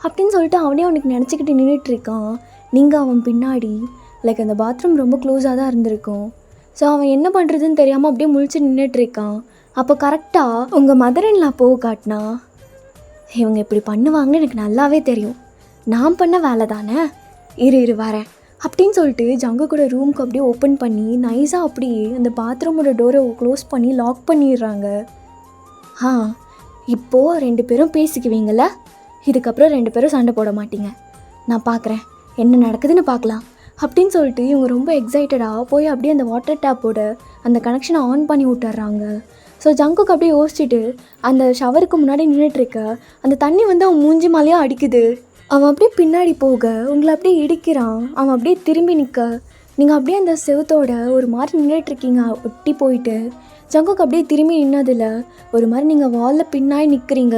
அப்படின்னு சொல்லிட்டு அவனே அவனுக்கு நினச்சிக்கிட்டு நின்றுட்டுருக்கான். நீங்கள் அவன் பின்னாடி லைக் அந்த பாத்ரூம் ரொம்ப க்ளோஸாக தான் இருந்திருக்கும். ஸோ அவன் என்ன பண்ணுறதுன்னு தெரியாமல் அப்படியே முழிச்சு நின்றுட்டுருக்கான். அப்போ கரெக்டாக உங்கள் மதர்-இன்-லா போக காட்டினா, இவங்க இப்படி பண்ணுவாங்கன்னு எனக்கு நல்லாவே தெரியும், நான் பண்ண வேலை தானே, இரு வரேன் அப்படின்னு சொல்லிட்டு ஜங்கு கூட ரூமுக்கு அப்படியே ஓப்பன் பண்ணி நைஸாக அப்படியே அந்த பாத்ரூமோட டோரை க்ளோஸ் பண்ணி லாக் பண்ணிடுறாங்க. இப்போது 2 பேரும் பேசிக்குவீங்கள, இதுக்கப்புறம் 2 பேரும் சண்டை போட மாட்டீங்க, நான் பார்க்குறேன் என்ன நடக்குதுன்னு பார்க்கலாம் அப்படின்னு சொல்லிட்டு இவங்க ரொம்ப எக்ஸைட்டடாக போய் அப்படியே அந்த வாட்டர் டேப்போட அந்த கனெக்ஷனை ஆன் பண்ணி விட்டுறாங்க. ஸோ ஜங்குக்கு அப்படியே யோசிச்சுட்டு அந்த ஷவருக்கு முன்னாடி நின்றுட்டுருக்க அந்த தண்ணி வந்து அவன் மூஞ்சி மேலேயே அடிக்குது. அவன் அப்படியே பின்னாடி போக உங்களை அப்படியே இடிக்கிறான். அவன் அப்படியே திரும்பி நிற்க நீங்கள் அப்படியே அந்த செவத்தோட ஒரு மாதிரி நின்றுட்டுருக்கீங்க ஒட்டி போயிட்டு. ஜங்குக்கு அப்படியே திரும்பி நின்னதில் ஒரு மாதிரி நீங்கள் வாலில் பின்னாடி நிற்கிறீங்க.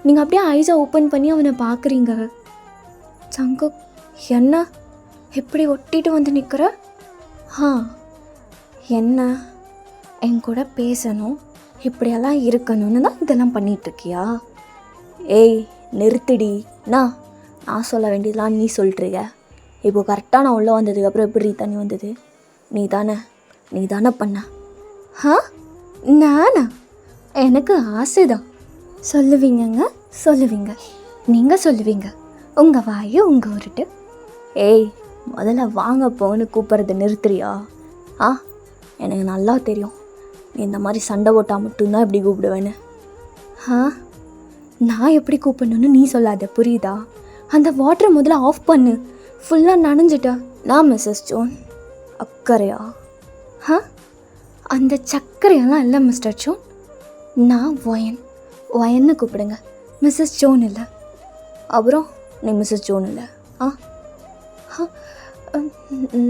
நீங்கள் அப்படியே ஐஸை ஓப்பன் பண்ணி அவனை பார்க்குறீங்க. ஜங்குக் என்ன எப்படி ஒட்டிட்டு வந்து நிற்கிற? என்ன என் கூட பேசணும், இப்படியெல்லாம் இருக்கணும்னு தான் இதெல்லாம் பண்ணிகிட்ருக்கியா? ஏய் நிறுத்திடி. நான் சொல்ல வேண்டியதெல்லாம் நீ சொல்லிட்டுருக்க. இப்போ கரெக்டாக நான் உள்ளே வந்ததுக்கப்புறம் எப்படி தண்ணி வந்தது? நீ தானே பண்ண. நானா? எனக்கு ஆசைதான். சொல்லுவீங்க, நீங்கள் சொல்லுவீங்க, உங்கள் வாயை உங்கள் உருட்டு. ஏய் முதல்ல வாங்க போன்னு கூப்பிட்றது நிறுத்துறியா? எனக்கு நல்லா தெரியும் நீ இந்த மாதிரி சண்டை போட்டால் மட்டும்தான் இப்படி கூப்பிடுவேன்னு. நான் எப்படி கூப்பிடணுன்னு நீ சொல்லாத, புரியுதா? அந்த வாட்டரை முதல்ல ஆஃப் பண்ணு, ஃபுல்லாக நனைஞ்சிட்டா. நான் மிஸ்ஸஸ் ஜோன். அக்கறையா? அந்த சர்க்கரையெல்லாம் இல்லை மிஸ்டர் ஜோன், நான் ஒயன்னு கூப்பிடுங்க, மிஸ்ஸஸ் ஜோன் இல்லை. அப்புறம் நீ மிஸ்ஸஸ் ஜோன் இல்லை?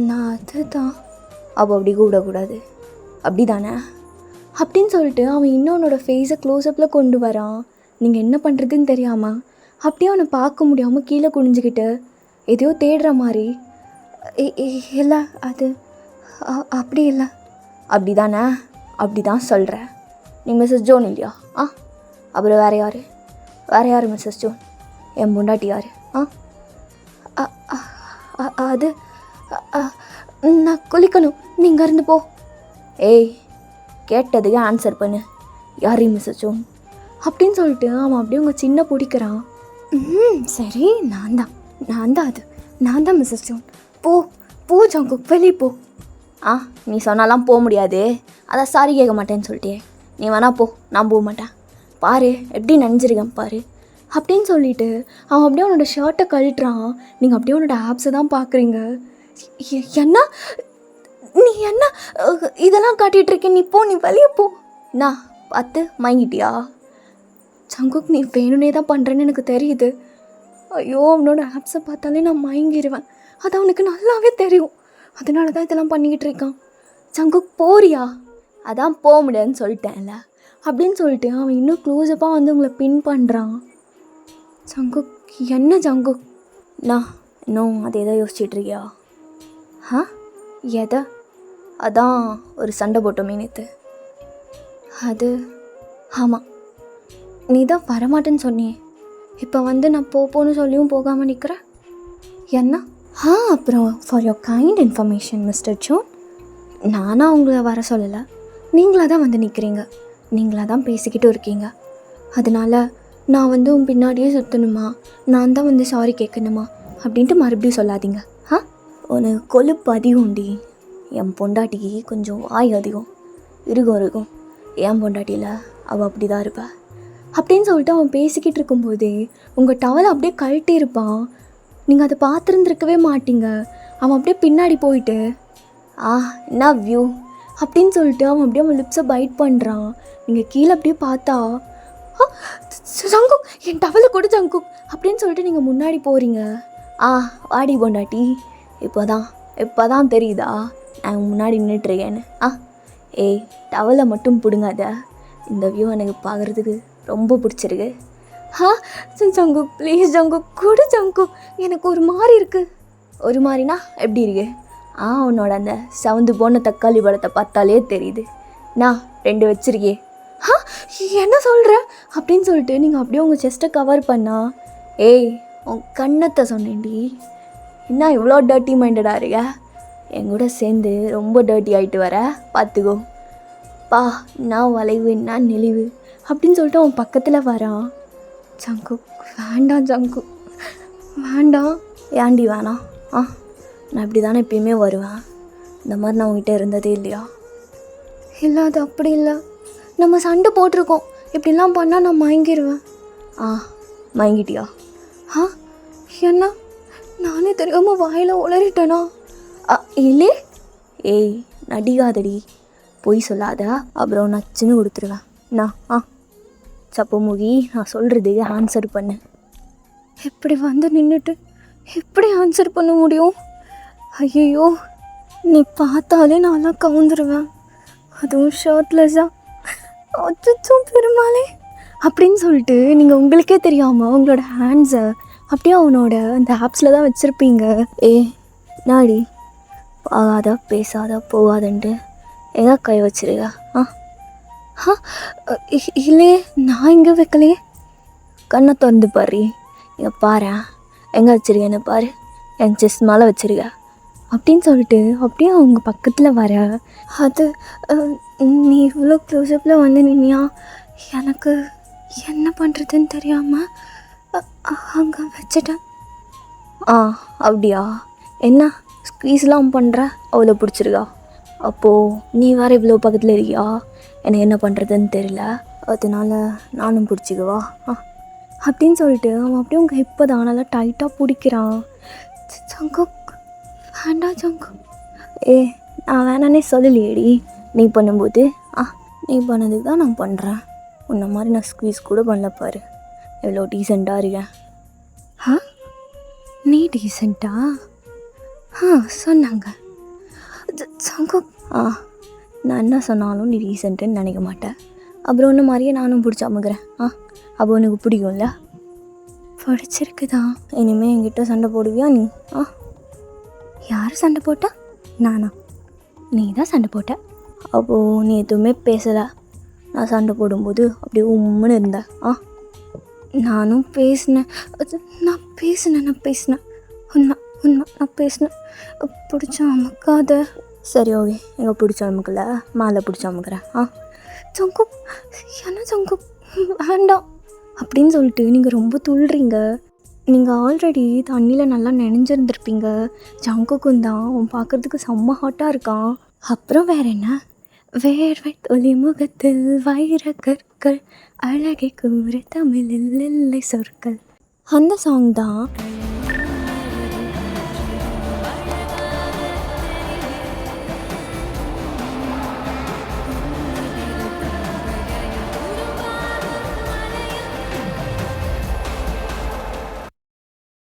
நான் அதுதான். அப்போ அப்படி கூப்பிடக்கூடாது, அப்படி தானே? அப்படின்னு சொல்லிட்டு அவன் இன்னொன்னோட ஃபேஸை க்ளோஸ்அப்பில் கொண்டு வரான். நீங்கள் என்ன பண்ணுறதுன்னு தெரியாமல் அப்படியே அவனை பார்க்க முடியாமல் கீழே குனிஞ்சிக்கிட்டு எதையோ தேடுற மாதிரி. இல்லை அது அப்படி இல்லை. அப்படி தானே? அப்படி தான் சொல்கிறேன். நீ மிஸ்ஸஸ் ஜோன் இல்லையா? அப்புறம் வேறு யார் மிஸ்ஸஸ் ஜோன்? என் பொண்டாட்டி யார்? அது நான் குளிக்கணும், நீங்கள் இருந்து போ. ஏய் கேட்டதுக்கு ஆன்சர் பண்ணு, யார் மிஸ்ஸஸ் ஜோன் அப்படின்னு சொல்லிட்டு அவன் அப்படியே உங்கள் சின்ன பிடிக்கிறான். சரி நான் தான் மிஸ்ஸஸ் ஜோன். போ ஜங்குக், வெளியே போ. நீ சொன்னாலாம் போக முடியாது, அதான் சாரி கேட்க மாட்டேன்னு சொல்லிட்டே. நீ வேணா போ, நான் போக மாட்டேன். பாரு எப்படி நனைஞ்சிருக்கேன் பாரு அப்படின்னு சொல்லிட்டு அவன் அப்படியே அவனோட ஷர்ட்டை கழட்டுறான். நீங்கள் அப்படியே அவனோட ஆப்ஸை தான் பார்க்குறீங்க. என்ன நீ என்ன இதெல்லாம் காட்டிகிட்டு இருக்கேன், நீ போ, நீ வெளியே போ. என்ன பார்த்து மயங்கிட்டியா? ஜங்குக், நீ வேணும்னே தான் பண்ணுறேன்னு எனக்கு தெரியுது. ஐயோ, அவனோட ஆப்ஸை பார்த்தாலே நான் மயங்கிடுவேன். அது அவனுக்கு நல்லாவே தெரியும். அதனால தான் இதெல்லாம் பண்ணிக்கிட்டு இருக்கான். ஜங்குக் போறியா? அதான் போக முடியாதுன்னு சொல்லிட்டேன்ல அப்படின்னு சொல்லிட்டு அவன் இன்னும் க்ளோஸப்பாக வந்து உங்களை பின் பண்ணுறான். ஜங்குக், என்ன ஜங்குக்? நான் இன்னும் அதை எதை யோசிச்சுட்ருக்கியா? எதை? அதான் ஒரு சண்டை போட்டோமே நேற்று. அது ஆமாம், நீ தான் வரமாட்டேன்னு சொன்னியே. இப்போ வந்து நான் போன்னு சொல்லியும் போகாமல் நிற்கிறேன். என்ன? அப்புறம் for your kind information mister John, நானாக உங்களை வர சொல்லலை, நீங்களாக தான் வந்து நிற்கிறீங்க, நீங்களாக தான் பேசிக்கிட்டு இருக்கீங்க. அதனால் நான் வந்து உன் பின்னாடியே சுற்றணுமா, நான் தான் வந்து சாரி கேட்கணுமா அப்படின்ட்டு மறுபடியும் சொல்லாதீங்க. உனக்கு கொழுப்பு அதிகம் உண்டி. என் பொண்டாட்டிக்கு கொஞ்சம் வாய் அதிகம் இருக்கும். என் பொண்டாட்டியில் அவள் அப்படி தான் இருப்பாள் அப்படின்னு சொல்லிட்டு அவன் பேசிக்கிட்டு இருக்கும்போதே உங்கள் டவலை அப்படியே கழட்டி இருப்பான். நீங்கள் அதை பார்த்துருந்துருக்கவே மாட்டீங்க. அவன் அப்படியே பின்னாடி போயிட்டு என்ன வியூ அப்படின்னு சொல்லிட்டு அவன் அப்படியே அவன் லிப்ஸை பைட் பண்ணுறான். நீங்கள் கீழே அப்படியே பார்த்தா ஜங்குக், என் டவலை கொடு ஜங்குக் அப்படின்னு சொல்லிட்டு நீங்கள் முன்னாடி போகிறீங்க. வாடி பொண்டாட்டி, இப்போ தான் தெரியுதா நான் முன்னாடி நின்றுட்டுருக்கேன்னு. ஏய், டவலை மட்டும் பிடுங்காத. இந்த வியூ எனக்கு பார்க்குறதுக்கு ரொம்ப பிடிச்சிருக்கு. ஜங்குக் ப்ளீஸ் ஜங்குக், கொடு ஜங்குக், எனக்கு ஒரு மாதிரி இருக்குது. ஒரு மாதிரினா எப்படி இருக்கு? உன்னோட அந்த சவுந்து போன தக்காளி பழத்தை பார்த்தாலே தெரியுது. நான் 2 வச்சிருக்கே. என்ன சொல்கிற அப்படின்னு சொல்லிட்டு நீங்கள் அப்படியே உங்கள் செஸ்ட்டை கவர் பண்ணா. ஏய், உன் கண்ணத்தை சொன்னேன்டி. என்ன இவ்வளோ டர்ட்டி மைண்டடாக இருக்க? என் கூட சேர்ந்து ரொம்ப டர்ட்டி ஆகிட்டு வர பார்த்துக்கோ. நான் வளைவு, நான் நெளிவு அப்படின்னு சொல்லிட்டு அவன் பக்கத்தில் வரான். ஜங்குக், வேண்டாம் ஜங்குக், வேண்டாம். ஏண்டி வேணாம்? நான் இப்படி தானே எப்பயுமே வருவேன். இந்த மாதிரி நான் உங்ககிட்ட இருந்ததே இல்லையா? இல்லை, அது அப்படி இல்லை. நம்ம சண்டை போட்டிருக்கோம். இப்படிலாம் பண்ணால் நான் மயங்கிடுவேன். மயங்கிட்டியா? என்ன நானே தெரியாமல் வாயில் உளறிட்டேனா? இல்லை. ஏய், நடிகாதடி, பொய் சொல்லாத, அப்புறம் நச்சுன்னு கொடுத்துருவேன். நான் சப்பமுகி, நான் சொல்கிறதுக்கு ஆன்சர் பண்ணு. எப்படி வந்து நின்றுட்டு எப்படி ஆன்சர் பண்ண முடியும்? ஐயோ, நீ பார்த்தாலே நான்லாம் கவுந்துருவேன், அதுவும் ஷர்ட்லெஸ்ஸாக. அச்சோ பெருமாளே அப்படின்னு சொல்லிட்டு நீங்கள் உங்களுக்கே தெரியாமல் உங்களோட ஹேண்ட்ஸை அப்படியே அவனோட அந்த ஆப்ஸில் தான் வச்சுருப்பீங்க. நாடி பார்க்காத, பேசாத, போகாதன்ட்டு எங்கே கை வச்சிருக்கா? இல்லையே, நான் இங்கே வைக்கலையே. கண்ணை திறந்து பாரு, இங்கே பாரு, எங்கே வச்சுருக்கேன்னு பாரு, என் செஸ் மேலே வச்சுருக்க அப்படின்னு சொல்லிட்டு அப்படியே அவங்க பக்கத்தில் வர. அது நீ இவ்வளோ க்ளோஸ்அப்பில் வந்து நின்னியா, எனக்கு என்ன பண்ணுறதுன்னு தெரியாமல் அங்கே வச்சுட்டேன். அப்படியா? என்ன ஸ்க்வீஸ்லாம் பண்ணுற? அவ்வளோ பிடிச்சிருக்கா? அப்போது நீ வேறு இவ்வளோ பக்கத்தில் இருக்கியா? எனக்கு என்ன பண்ணுறதுன்னு தெரியல, அதனால நானும் பிடிச்சிக்குவா அப்படின்னு சொல்லிட்டு அவன் அப்படியே உங்கள் இப்போ தான் நல்லா டைட்டாக பிடிக்கிறான். ஜங்குக், வேண்டாம் ஜங்குக். நான் வேணானே சொல்லலையேடி. நீ பண்ணும்போது நீ பண்ணதுக்கு தான் நான் பண்ணுறேன். உன்ன மாதிரி நான் ஸ்க்வீஸ் கூட பண்ணல பாரு, எவ்வளோ டீசெண்டாக இருக்கேன். நீ டீசெண்டா? சொன்னாங்க ஜங்குக். நான் என்ன சொன்னாலும் நீ ரீசெண்ட்டுன்னு நினைக்க மாட்டேன். அப்புறம் ஒன்று மாதிரியே நானும் பிடிச்சி அமுக்கிறேன். அப்போ உனக்கு பிடிக்கும்ல? பிடிச்சிருக்குதா? இனிமேல் என்கிட்ட சண்டை போடுவியா நீ? யார் சண்டை போட்டா? நானா? நீ தான் சண்டை போட்ட. அப்போது நீ எதுவுமே பேசலை. நான் சண்டை போடும்போது அப்படியே உம்முன்னு இருந்தேன். நானும் பேசினேன். நான் பேசினேன் உண்மை நான் பேசினேன். பிடிச்ச அமுக்காத. சரி, ஓகே, எங்கே பிடிச்ச அமுக்கல, மேலே பிடிச்ச அமுக்கிறேன். ஜங்குக், என்ன ஜங்குக், வேண்டாம் அப்படின்னு சொல்லிட்டு நீங்கள் ரொம்ப துள்ளுறீங்க. நீங்கள் ஆல்ரெடி தண்ணியில் நல்லா நனைஞ்சிருந்துருப்பீங்க. ஜங்குக்கும் தான் அவன் பார்க்குறதுக்கு செம்ம ஹாட்டாக இருக்கான். அப்புறம் வேறு என்ன, வேர்வை துளி முகத்தில் வைர கற்கள் அழகை கூற தமிழில் இல்லை சொற்கள். அந்த சாங் தான்